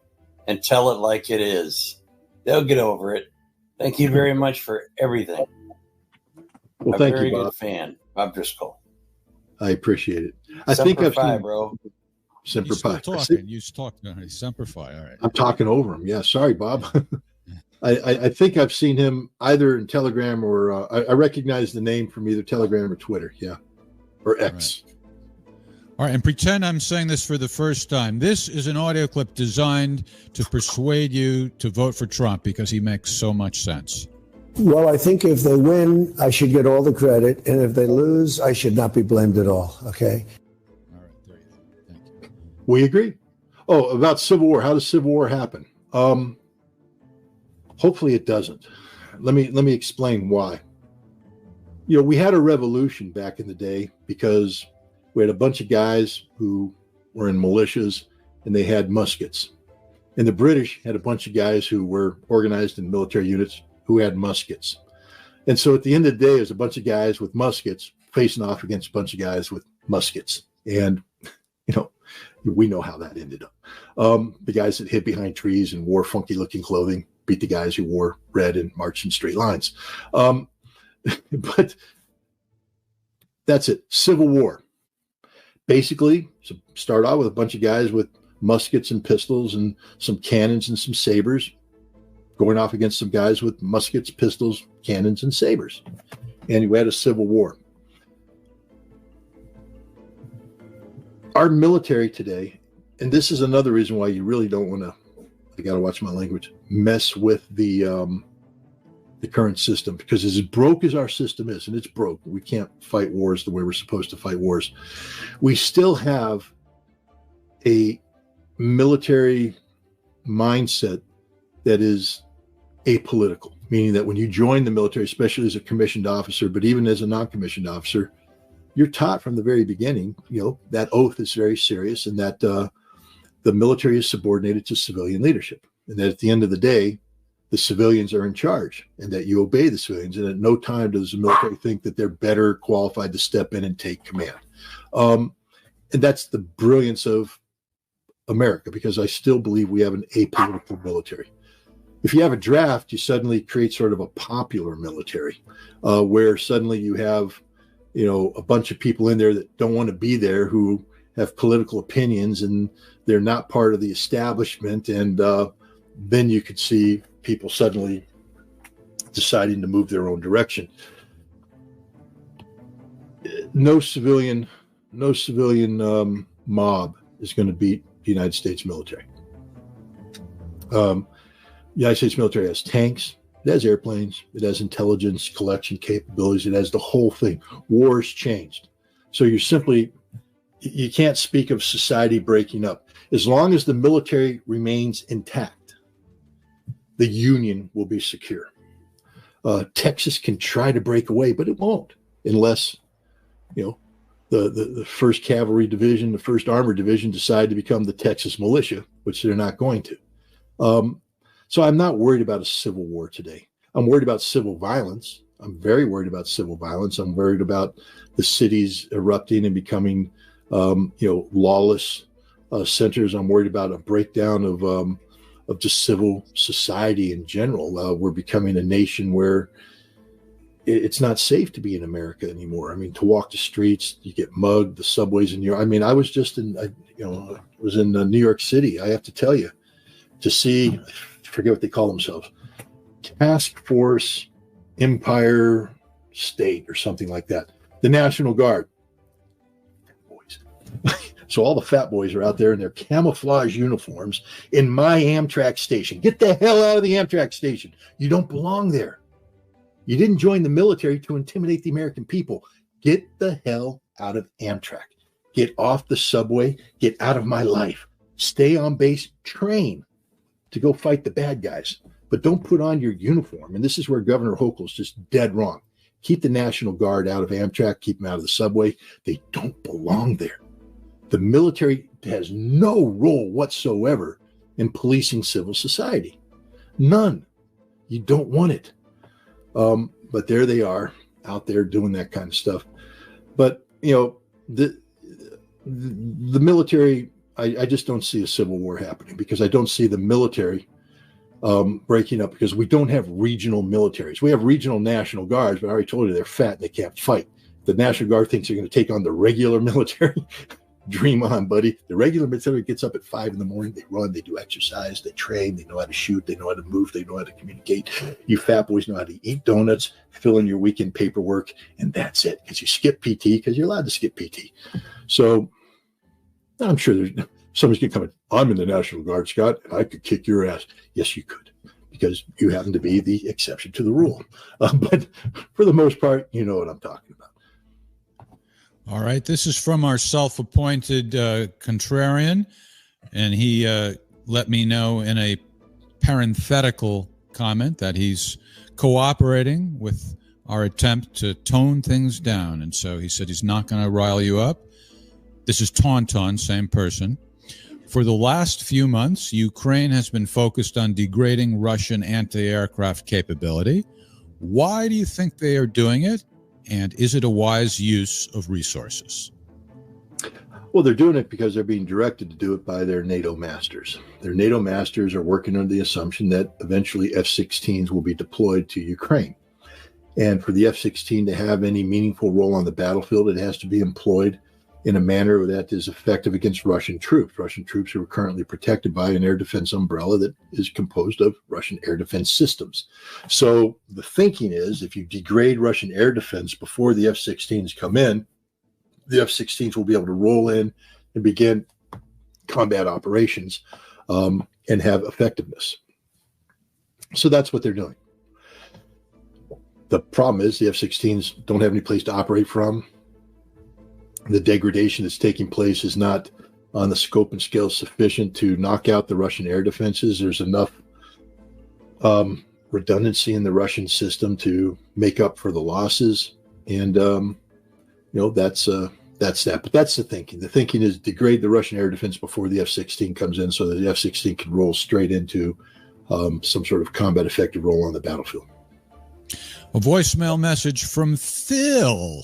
E: And tell it like it is. They'll get over it. Thank you very much for everything.
A: Well, thank you, Bob.
E: Very good fan, Bob Driscoll.
A: I appreciate it. I think I've seen,
E: bro.
A: Semper Fi.
B: You talking. Semper Fi. All right.
A: I'm talking over him. Yeah. Sorry, Bob. I think I've seen him either in Telegram or I recognize the name from either Telegram or Twitter. Yeah. Or X.
B: All right. And pretend I'm saying this for the first time. This is an audio clip designed to persuade you to vote for Trump because he makes so much sense.
F: Well, I think if they win, I should get all the credit. And if they lose, I should not be blamed at all. Okay.
A: We agree. Oh, about Civil War. How does Civil War happen? Hopefully it doesn't. Let me explain why. You know, we had a revolution back in the day because we had a bunch of guys who were in militias and they had muskets. And the British had a bunch of guys who were organized in military units who had muskets. And so at the end of the day, it was a bunch of guys with muskets facing off against a bunch of guys with muskets. And, you know, we know how that ended up. The guys that hid behind trees and wore funky looking clothing beat the guys who wore red and marched in straight lines. But that's it. Civil War. Basically, start out with a bunch of guys with muskets and pistols and some cannons and some sabers going off against some guys with muskets, pistols, cannons, and sabers. And we had a civil war. Our military today, and this is another reason why you really don't want to, I got to watch my language, mess with the current system, because as broke as our system is, and it's broke, we can't fight wars the way we're supposed to fight wars. We still have a military mindset that is apolitical, meaning that when you join the military, especially as a commissioned officer, but even as a non-commissioned officer, you're taught from the very beginning, you know, that oath is very serious and that the military is subordinated to civilian leadership. And that at the end of the day, the civilians are in charge and that you obey the civilians. And at no time does the military think that they're better qualified to step in and take command. And that's the brilliance of America, because I still believe we have an apolitical military. If you have a draft, you suddenly create sort of a popular military where suddenly you have, you know, a bunch of people in there that don't want to be there, who have political opinions and they're not part of the establishment. And then you could see people suddenly deciding to move their own direction. No civilian mob is going to beat the United States military. The United States military has tanks, it has airplanes, it has intelligence collection capabilities, it has the whole thing. Wars changed. So you can't speak of society breaking up. As long as the military remains intact, the Union will be secure. Texas can try to break away, but it won't, unless, you know, the 1st Cavalry Division, the 1st Armored Division decide to become the Texas Militia, which they're not going to. So I'm not worried about a civil war today. I'm worried about civil violence. I'm very worried about civil violence. I'm worried about the cities erupting and becoming, lawless centers. I'm worried about a breakdown of just civil society in general. We're becoming a nation where it's not safe to be in America anymore. I mean, to walk the streets, you get mugged, the subways in New York. I mean, I was just in New York City. I have to tell you, to see, I forget what they call themselves, Task Force Empire State or something like that. The National Guard. Boys. So all the fat boys are out there in their camouflage uniforms in my Amtrak station. Get the hell out of the Amtrak station. You don't belong there. You didn't join the military to intimidate the American people. Get the hell out of Amtrak. Get off the subway. Get out of my life. Stay on base. Train to go fight the bad guys. But don't put on your uniform. And this is where Governor Hochul's just dead wrong. Keep the National Guard out of Amtrak. Keep them out of the subway. They don't belong there. The military has no role whatsoever in policing civil society. None. You don't want it. But there they are out there doing that kind of stuff. But, the military, I just don't see a civil war happening, because I don't see the military breaking up, because we don't have regional militaries. We have regional National Guards, but I already told you they're fat and they can't fight. The National Guard thinks they're going to take on the regular military. Dream on, buddy. The regular military gets up at 5 in the morning. They run, they do exercise, they train, they know how to shoot, they know how to move, they know how to communicate. You fat boys know how to eat donuts, fill in your weekend paperwork, and that's it. Because you skip PT, because you're allowed to skip PT. So I'm sure somebody's going to come in. I'm in the National Guard, Scott, and I could kick your ass. Yes, you could, because you happen to be the exception to the rule. But for the most part, you know what I'm talking about.
B: All right. This is from our self-appointed contrarian, and he let me know in a parenthetical comment that he's cooperating with our attempt to tone things down. And so he said he's not going to rile you up. This is Tauntaun, same person. For the last few months, Ukraine has been focused on degrading Russian anti-aircraft capability. Why do you think they are doing it? And is it a wise use of resources?
A: Well, they're doing it because they're being directed to do it by their NATO masters. Their NATO masters are working under the assumption that eventually F-16s will be deployed to Ukraine. And for the F-16 to have any meaningful role on the battlefield, it has to be employed in a manner that is effective against Russian troops. Russian troops who are currently protected by an air defense umbrella that is composed of Russian air defense systems. So the thinking is, if you degrade Russian air defense before the F-16s come in, the F-16s will be able to roll in and begin combat operations and have effectiveness. So that's what they're doing. The problem is the F-16s don't have any place to operate from. The degradation that's taking place is not on the scope and scale sufficient to knock out the Russian air defenses. There's enough redundancy in the Russian system to make up for the losses. And, that's that. But that's the thinking. The thinking is degrade the Russian air defense before the F-16 comes in so that the F-16 can roll straight into some sort of combat effective role on the battlefield.
B: A voicemail message from Phil.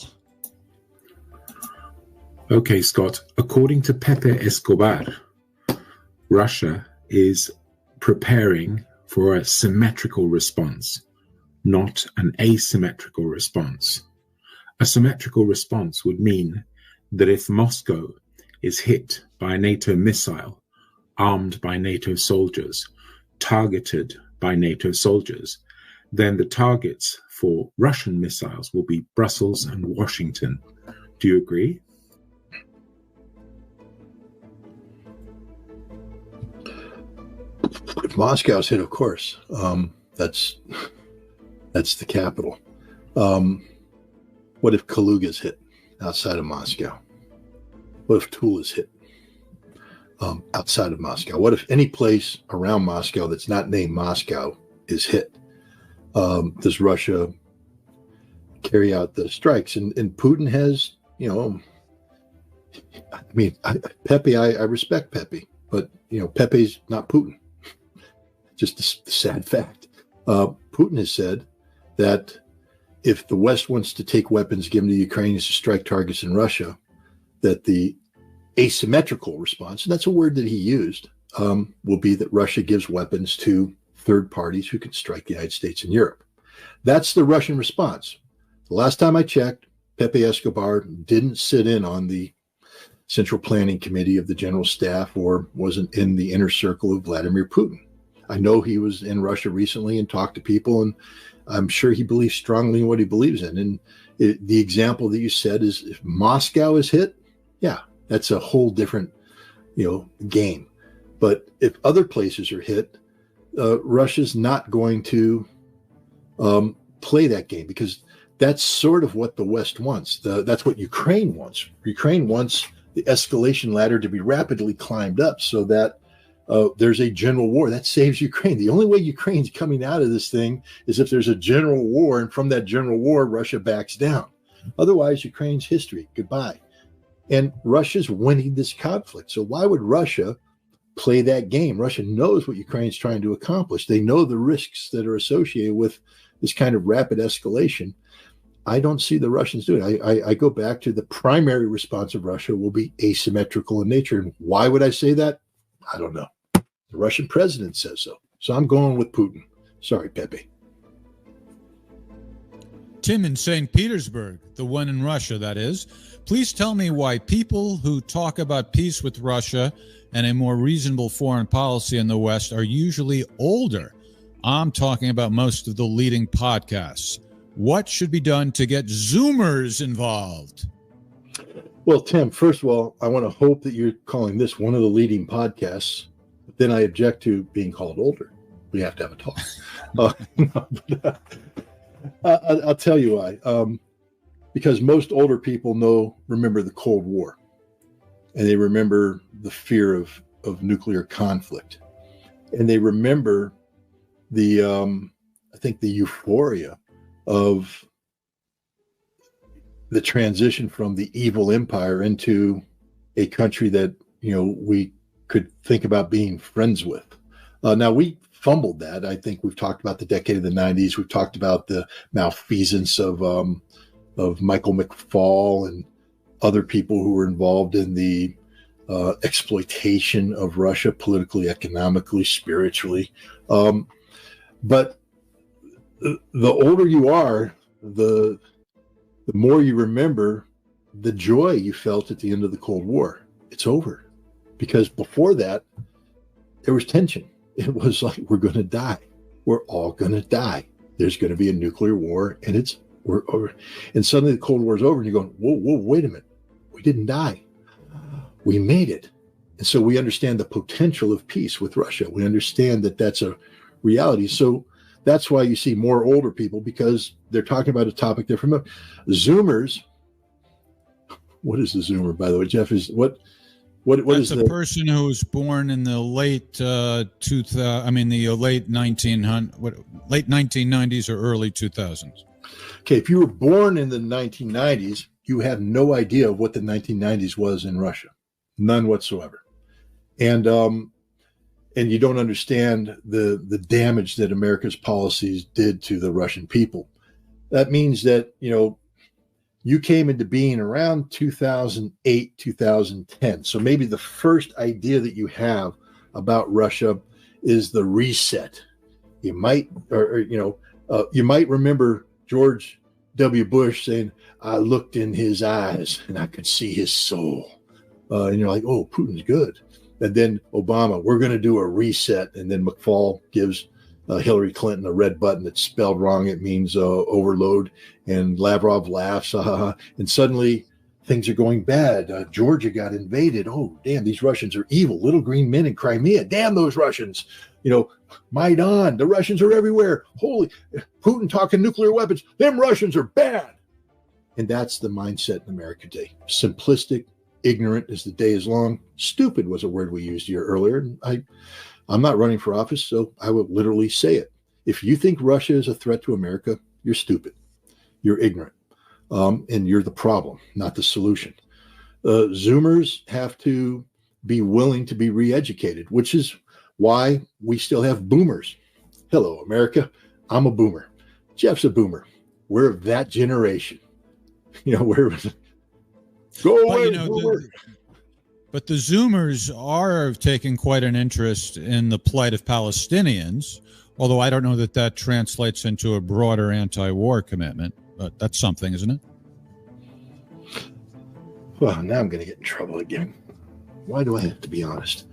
G: Okay, Scott, according to Pepe Escobar, Russia is preparing for a symmetrical response, not an asymmetrical response. A symmetrical response would mean that if Moscow is hit by a NATO missile, armed by NATO soldiers, targeted by NATO soldiers, then the targets for Russian missiles will be Brussels and Washington. Do you agree?
A: If Moscow's hit, of course, that's the capital. What if Kaluga's hit outside of Moscow? What if Tula's hit outside of Moscow? What if any place around Moscow that's not named Moscow is hit? Does Russia carry out the strikes? And Putin has, I mean, Pepe, I respect Pepe, but Pepe's not Putin. Just a sad fact. Putin has said that if the West wants to take weapons given to the Ukrainians to strike targets in Russia, that the asymmetrical response, and that's a word that he used, will be that Russia gives weapons to third parties who can strike the United States and Europe. That's the Russian response. The last time I checked, Pepe Escobar didn't sit in on the Central Planning Committee of the General Staff or wasn't in the inner circle of Vladimir Putin. I know he was in Russia recently and talked to people, and I'm sure he believes strongly in what he believes in. And the example that you said is if Moscow is hit, yeah, that's a whole different, game. But if other places are hit, Russia's not going to play that game, because that's sort of what the West wants. That's what Ukraine wants. Ukraine wants the escalation ladder to be rapidly climbed up so that there's a general war. That saves Ukraine. The only way Ukraine's coming out of this thing is if there's a general war, and from that general war, Russia backs down. Otherwise, Ukraine's history. Goodbye. And Russia's winning this conflict. So why would Russia play that game? Russia knows what Ukraine's trying to accomplish. They know the risks that are associated with this kind of rapid escalation. I don't see the Russians doing it. I go back to the primary response of Russia will be asymmetrical in nature. And why would I say that? I don't know. The Russian president says so. So I'm going with Putin. Sorry, Pepe.
B: Tim in St. Petersburg, the one in Russia, that is. Please tell me why people who talk about peace with Russia and a more reasonable foreign policy in the West are usually older. I'm talking about most of the leading podcasts. What should be done to get Zoomers involved?
A: Well, Tim, first of all, I want to hope that you're calling this one of the leading podcasts. But then I object to being called older. We have to have a talk. I'll tell you why. Because most older people remember the Cold War, and they remember the fear of nuclear conflict, and they remember I think the euphoria of the transition from the evil empire into a country that we could think about being friends with. Now we fumbled that. I think we've talked about the decade of the 90s. We've talked about the malfeasance of Michael McFaul and other people who were involved in the exploitation of Russia politically, economically, spiritually. But the older you are, the more you remember the joy you felt at the end of the Cold War. It's over. Because before that, there was tension. It was like, we're going to die. We're all going to die. There's going to be a nuclear war, and we're over. And suddenly the Cold War is over, and you're going, whoa, wait a minute. We didn't die. We made it. And so we understand the potential of peace with Russia. We understand that that's a reality. So that's why you see more older people, because they're talking about a topic they're familiar. Zoomers. What is the Zoomer, by the way, Jeff? That's
B: a person who was born in the late late 1990s or early 2000s.
A: Okay, if you were born in the 1990s, you have no idea of what the 1990s was in Russia, none whatsoever, and you don't understand the damage that America's policies did to the Russian people. That means that you came into being around 2008, 2010. So maybe the first idea that you have about Russia is the reset. You might, you might remember George W. Bush saying, "I looked in his eyes and I could see his soul." And you're like, "Oh, Putin's good." And then Obama, "We're going to do a reset." And then McFaul gives Hillary Clinton a red button that's spelled wrong. It means overload. And Lavrov laughs, and suddenly things are going bad. Georgia got invaded. Oh, damn, these Russians are evil. Little green men in Crimea. Damn those Russians. Maidan, the Russians are everywhere. Holy, Putin talking nuclear weapons. Them Russians are bad. And that's the mindset in America today. Simplistic, ignorant as the day is long. Stupid was a word we used here earlier. I'm not running for office, so I will literally say it. If you think Russia is a threat to America, you're stupid. You're ignorant. And you're the problem, not the solution. Zoomers have to be willing to be re-educated, which is why we still have boomers. Hello, America. I'm a boomer. Jeff's a boomer. We're of that generation. We're go away, boomer.
B: But the Zoomers are taking quite an interest in the plight of Palestinians, although I don't know that translates into a broader anti-war commitment. But that's something, isn't it?
A: Well, now I'm going to get in trouble again. Why do I have to be honest?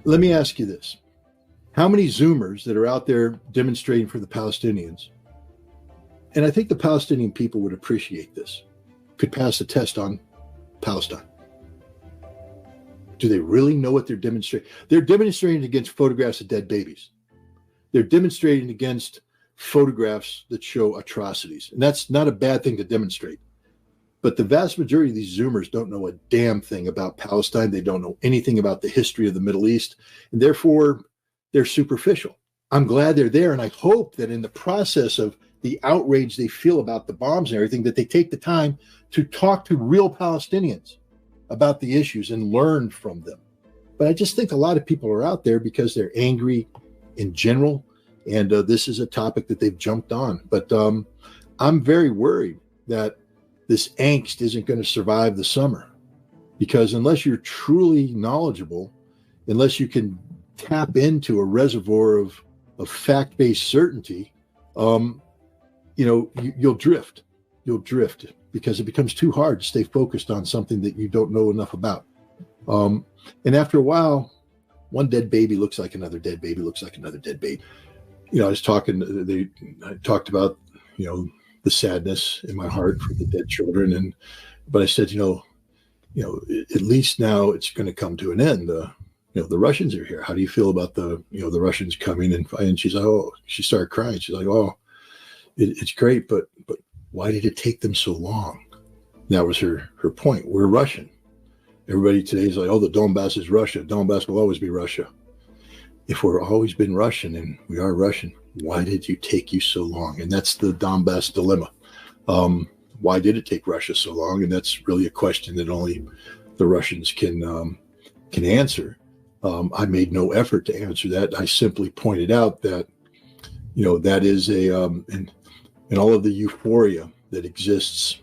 A: Let me ask you this. How many Zoomers that are out there demonstrating for the Palestinians, and I think the Palestinian people would appreciate this, could pass the test on Palestine? Do they really know what they're demonstrating? They're demonstrating against photographs of dead babies. They're demonstrating against photographs that show atrocities. And that's not a bad thing to demonstrate. But the vast majority of these Zoomers don't know a damn thing about Palestine. They don't know anything about the history of the Middle East. And therefore, they're superficial. I'm glad they're there. And I hope that in the process of the outrage they feel about the bombs and everything, that they take the time to talk to real Palestinians about the issues and learn from them. But I just think a lot of people are out there because they're angry in general. And this is a topic that they've jumped on. But I'm very worried that this angst isn't going to survive the summer, because unless you're truly knowledgeable, unless you can tap into a reservoir of fact-based certainty, you'll drift. You'll drift because it becomes too hard to stay focused on something that you don't know enough about. And after a while, one dead baby looks like another dead baby, looks like another dead baby. I talked about, the sadness in my heart for the dead children. But I said, at least now it's going to come to an end. The Russians are here. How do you feel about the Russians coming? And she's like, she started crying. She's like, it's great, but why did it take them so long? That was her point. We're Russian. Everybody today is like, the Donbass is Russia. Donbass will always be Russia. If we're always been Russian and we are Russian, why did it take you so long? And that's the Donbass dilemma. Why did it take Russia so long? And that's really a question that only the Russians can answer. I made no effort to answer that. I simply pointed out that, that is in all of the euphoria that exists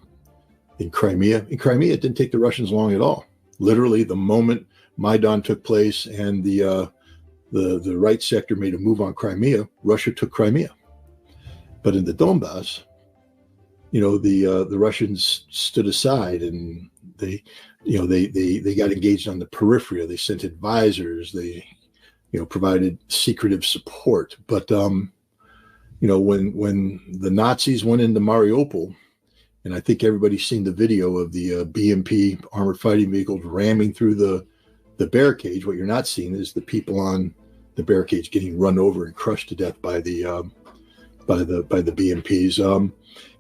A: in Crimea. In Crimea, it didn't take the Russians long at all. Literally, the moment Maidan took place and the right sector made a move on Crimea, Russia took Crimea. But in the Donbass, the Russians stood aside and they got engaged on the periphery. They sent advisors. They, provided secretive support. But when the Nazis went into Mariupol, and I think everybody's seen the video of the BMP armored fighting vehicles ramming through the barricades. What you're not seeing is the people on the barricades getting run over and crushed to death by the BMPs.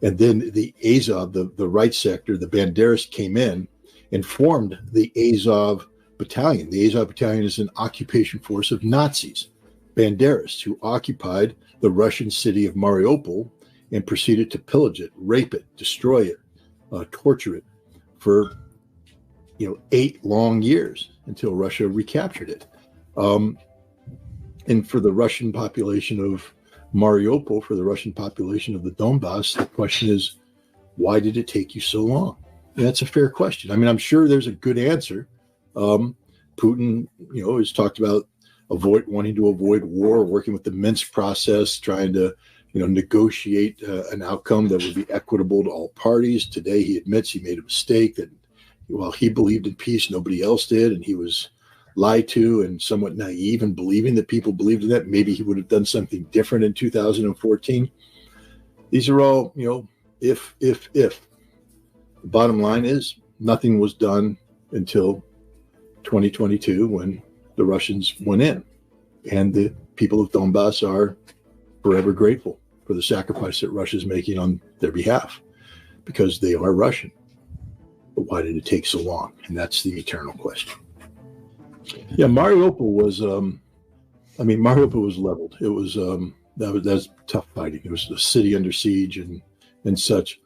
A: And then the Azov, the right sector, the Banderas came in and formed the Azov Battalion. The Azov Battalion is an occupation force of Nazis, Banderas, who occupied the Russian city of Mariupol and proceeded to pillage it, rape it, destroy it, torture it for 8 long years until Russia recaptured it. And for the Russian population of Mariupol, for the Russian population of the Donbass, the question is, why did it take you so long? And that's a fair question. I mean, I'm sure there's a good answer. Putin, has talked about wanting to avoid war, working with the Minsk process, trying to, negotiate an outcome that would be equitable to all parties. Today, he admits he made a mistake, that while he believed in peace, nobody else did, and he was lied to and somewhat naive in believing that people believed in that. Maybe he would have done something different in 2014. These are all, if. The bottom line is nothing was done until 2022 when the Russians went in. And the people of Donbass are forever grateful for the sacrifice that Russia is making on their behalf, because they are Russian. But why did it take so long? And that's the eternal question. Yeah, Mariupol was, Mariupol was leveled. It was, that was tough fighting. It was a city under siege and such.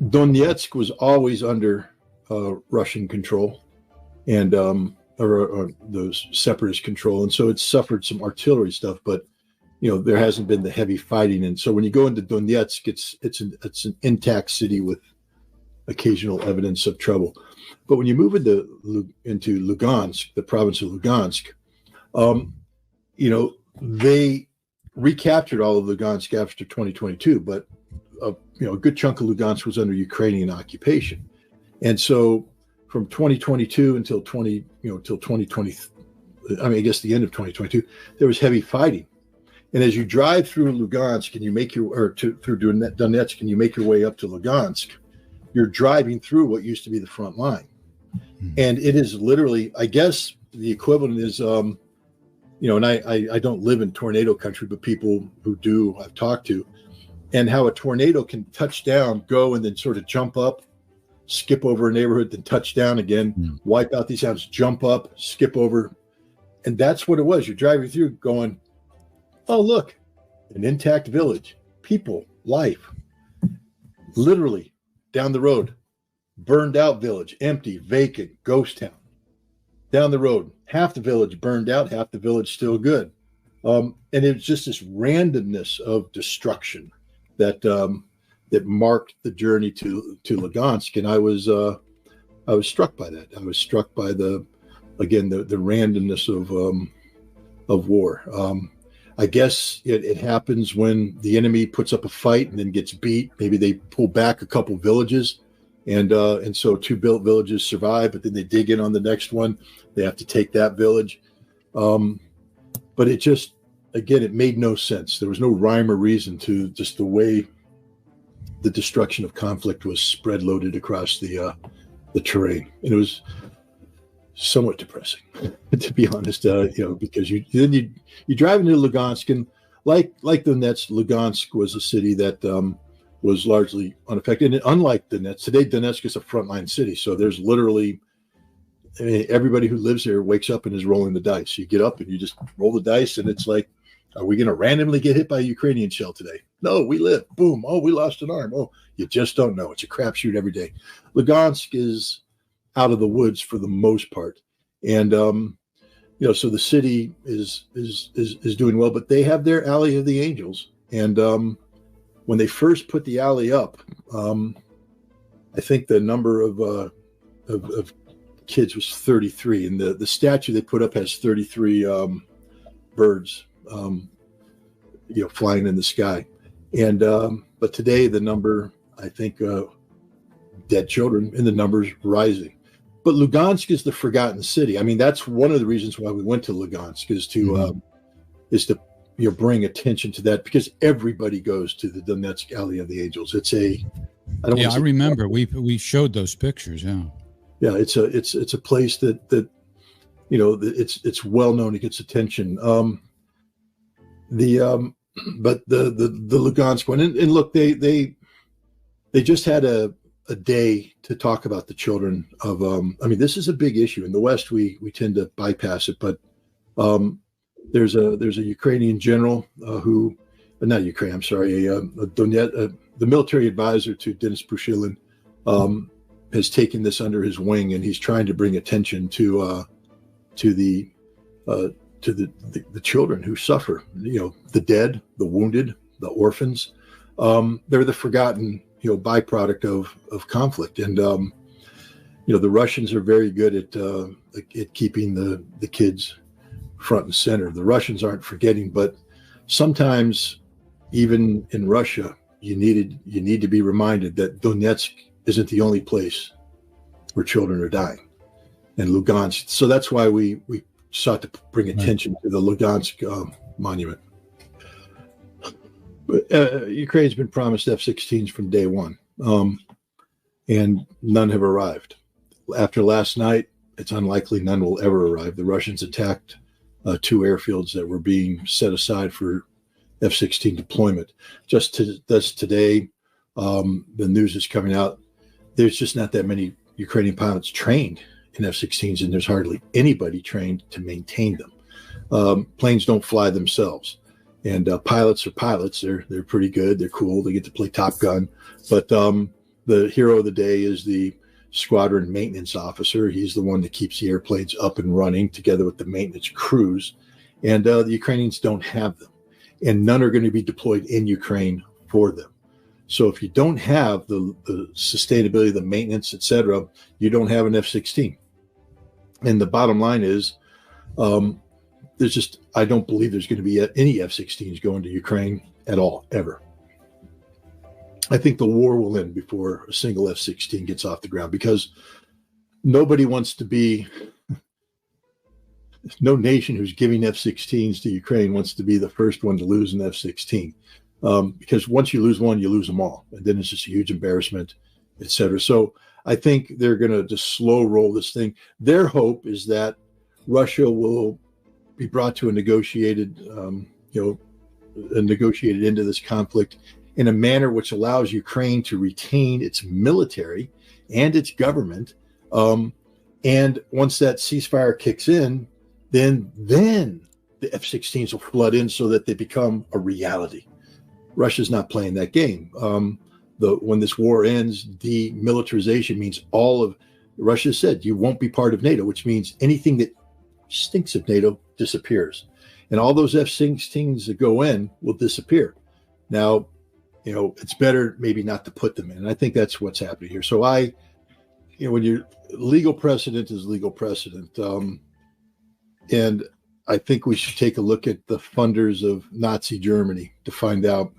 A: Donetsk was always under Russian control and or those separatist control, and so it suffered some artillery stuff, but there hasn't been the heavy fighting. And so when you go into Donetsk, it's an intact city with occasional evidence of trouble. But when you move into Lugansk, the province of Lugansk, they recaptured all of Lugansk after 2022, but a good chunk of Lugansk was under Ukrainian occupation. And so from 2022 until 2020, I guess the end of 2022, there was heavy fighting. And as you drive through Lugansk and you make through Donetsk and you make your way up to Lugansk, you're driving through what used to be the front line. And it is literally, I guess the equivalent is, and I don't live in tornado country, but people who do, I've talked to, and how a tornado can touch down, go and then sort of jump up, skip over a neighborhood, then touch down again, wipe out these houses, jump up, skip over. And that's what it was. You're driving through going, oh, look, an intact village, people, life. Literally down the road, burned out village, empty, vacant, ghost town. Down the road, half the village burned out, half the village still good. And it was just this randomness of destruction that marked the journey to Lugansk. And I was struck by that. I was struck by the randomness of war. I guess it happens when the enemy puts up a fight and then gets beat. Maybe they pull back a couple villages, and so two built villages survive, but then they dig in on the next one. They have to take that village. But it just, again, it made no sense. There was no rhyme or reason to just the way the destruction of conflict was spread loaded across the terrain. And it was somewhat depressing, to be honest, because you drive into Lugansk, and like Donetsk, Lugansk was a city that was largely unaffected. And unlike Donetsk, today Donetsk is a frontline city, so there's literally everybody who lives there wakes up and is rolling the dice. You get up and you just roll the dice, and it's like, are we going to randomly get hit by a Ukrainian shell today? No, we live. Boom. Oh, we lost an arm. Oh, you just don't know. It's a crapshoot every day. Lugansk is out of the woods for the most part, and so the city is doing well, but they have their Alley of the Angels, and when they first put the alley up, I think the number of kids was 33, and the statue they put up has 33 birds flying in the sky, and but today the number, I think, dead children, and the number's rising. But Lugansk is the forgotten city. I mean, that's one of the reasons why we went to Lugansk, is to bring attention to that, because everybody goes to the Donetsk Alley of the Angels. It's I remember
B: we showed those pictures.
A: Yeah, it's a place that it's well known. It gets attention. But the Lugansk one, and look, they just had a day to talk about the children of, this is a big issue. In the West, we tend to bypass it, but there's a Ukrainian general the military advisor to Denis Pushilin has taken this under his wing, and he's trying to bring attention to the children who suffer, the dead, the wounded, the orphans. They're the forgotten byproduct of conflict, and the Russians are very good at keeping the kids front and center. The Russians aren't forgetting, but sometimes even in Russia, you need to be reminded that Donetsk isn't the only place where children are dying, and Lugansk. So that's why we sought to bring attention to the Lugansk monument. But Ukraine's been promised F-16s from day one, and none have arrived. After last night, it's unlikely none will ever arrive. The Russians attacked 2 airfields that were being set aside for F-16 deployment. Just today, the news is coming out. There's just not that many Ukrainian pilots trained in F-16s, and there's hardly anybody trained to maintain them. Planes don't fly themselves. And pilots are pilots. They're pretty good. They're cool. They get to play Top Gun. But the hero of the day is the squadron maintenance officer. He's the one that keeps the airplanes up and running together with the maintenance crews. And the Ukrainians don't have them. And none are going to be deployed in Ukraine for them. So if you don't have the sustainability, the maintenance, et cetera, you don't have an F-16. And the bottom line is, I don't believe there's going to be any F-16s going to Ukraine at all, ever. I think the war will end before a single F-16 gets off the ground, because nobody wants to be, no nation who's giving F-16s to Ukraine wants to be the first one to lose an F-16. Because once you lose one, you lose them all. And then it's just a huge embarrassment, et cetera. So I think they're going to just slow roll this thing. Their hope is that Russia will be brought to a negotiated into this conflict in a manner which allows Ukraine to retain its military and its government. And once that ceasefire kicks in, then the F-16s will flood in so that they become a reality. Russia's not playing that game. When this war ends, demilitarization means all of Russia said you won't be part of NATO, which means anything that stinks of NATO disappears, and all those F-16s that go in will disappear. Now, it's better maybe not to put them in. And I think that's what's happening here. So when your legal precedent is legal precedent, and I think we should take a look at the funders of Nazi Germany to find out,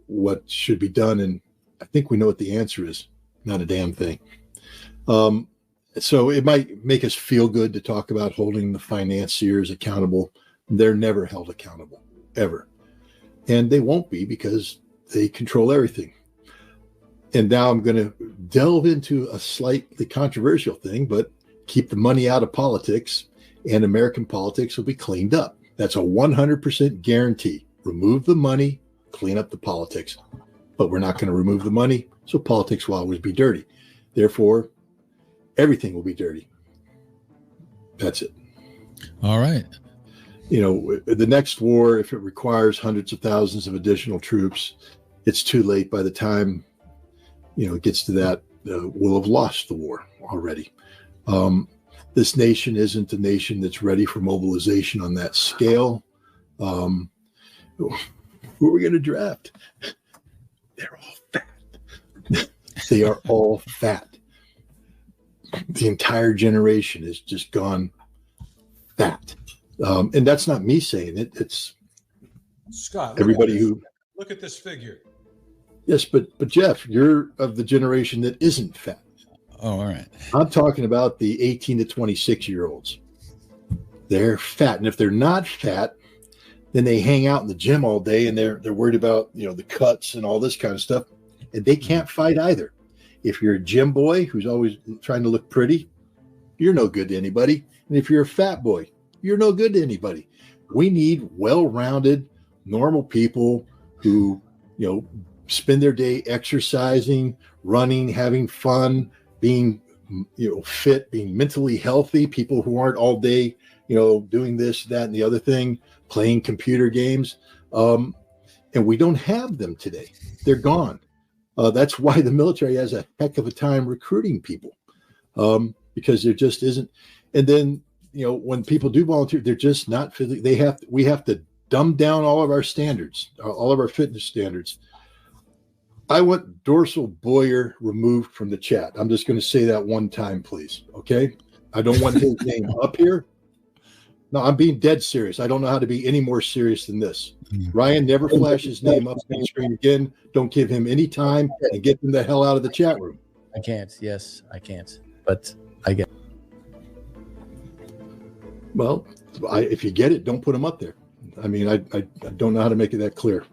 A: what should be done. And I think we know what the answer is. Not a damn thing. So it might make us feel good to talk about holding the financiers accountable. They're never held accountable, ever. And they won't be, because they control everything. And now I'm going to delve into a slightly controversial thing, but keep the money out of politics, and American politics will be cleaned up. That's a 100% guarantee. Remove the money, clean up the politics. But we're not going to remove the money, so politics will always be dirty. Therefore, everything will be dirty. That's it.
B: All right.
A: The next war, if it requires hundreds of thousands of additional troops, it's too late. By the time, it gets to that, we'll have lost the war already. This nation isn't a nation that's ready for mobilization on that scale. Who are we going to draft? They're all fat. They are all fat. The entire generation has just gone fat. And that's not me saying it. It's
B: Scott.
A: Everybody who
B: look at this figure.
A: Yes, but Jeff, you're of the generation that isn't fat.
B: Oh, all right.
A: I'm talking about the 18 to 26-year-olds. They're fat, and if they're not fat, then they hang out in the gym all day, and they're worried about the cuts and all this kind of stuff, and they can't fight either. If you're a gym boy who's always trying to look pretty, you're no good to anybody. And if you're a fat boy, you're no good to anybody. We need well-rounded, normal people who, spend their day exercising, running, having fun, being, fit, being mentally healthy, people who aren't all day, doing this, that, and the other thing, playing computer games. And we don't have them today. They're gone. That's why the military has a heck of a time recruiting people, because there just isn't. And then, when people do volunteer, they're just not physically. We have to dumb down all of our standards, all of our fitness standards. I want Dorsal Boyer removed from the chat. I'm just going to say that one time, please. Okay. I don't want his name up here. No, I'm being dead serious. I don't know how to be any more serious than this. Ryan, never flash his name up on the screen again. Don't give him any time, and get him the hell out of the chat room.
H: I can't. Yes, I can't. But I get.
A: Well, if you get it, don't put him up there. I mean, I don't know how to make it that clear.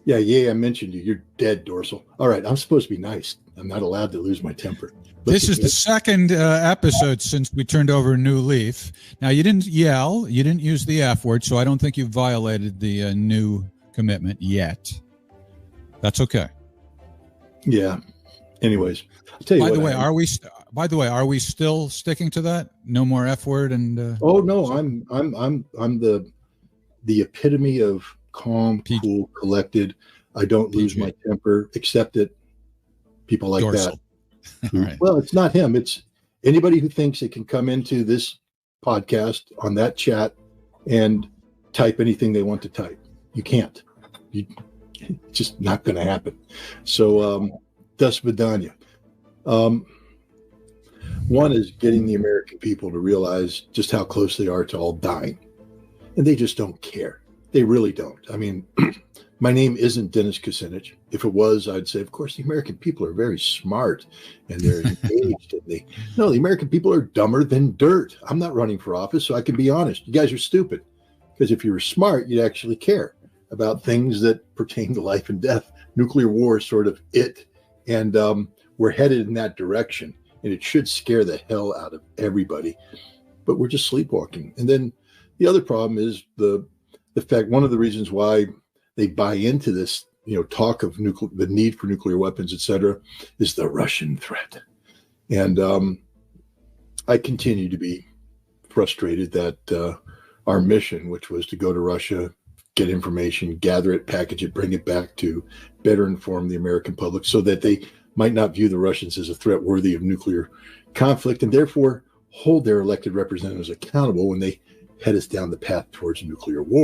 A: Yeah, I mentioned you. You're dead, Dorsal. All right, I'm supposed to be nice. I'm not allowed to lose my temper.
B: This is the second episode since we turned over a new leaf. Now, you didn't yell. You didn't use the F word, so I don't think you violated the new commitment yet. That's okay.
A: Yeah. Anyways, I'll tell you
B: By
A: what.
B: the way, are we still sticking to that? No more F word and.
A: Oh no, I'm the epitome of calm, cool, collected. I don't lose my temper, except at people like
B: Dorsal.
A: that.
B: All right.
A: Well, it's not him. It's anybody who thinks it can come into this podcast on that chat and type anything they want to type. You can't. It's just not going to happen. So, das vidanya. One is getting the American people to realize just how close they are to all dying. And they just don't care. They really don't. I mean, my name isn't Dennis Kucinich. If it was, I'd say, of course, the American people are very smart and they're engaged. And the American people are dumber than dirt. I'm not running for office, so I can be honest. You guys are stupid. Because if you were smart, you'd actually care about things that pertain to life and death. Nuclear war is sort of it. And we're headed in that direction. And it should scare the hell out of everybody. But we're just sleepwalking. And then the other problem is the fact, one of the reasons why they buy into this, talk of the need for nuclear weapons, et cetera, is the Russian threat. And I continue to be frustrated that our mission, which was to go to Russia, get information, gather it, package it, bring it back to better inform the American public so that they might not view the Russians as a threat worthy of nuclear conflict and therefore hold their elected representatives accountable when they head us down the path towards nuclear war.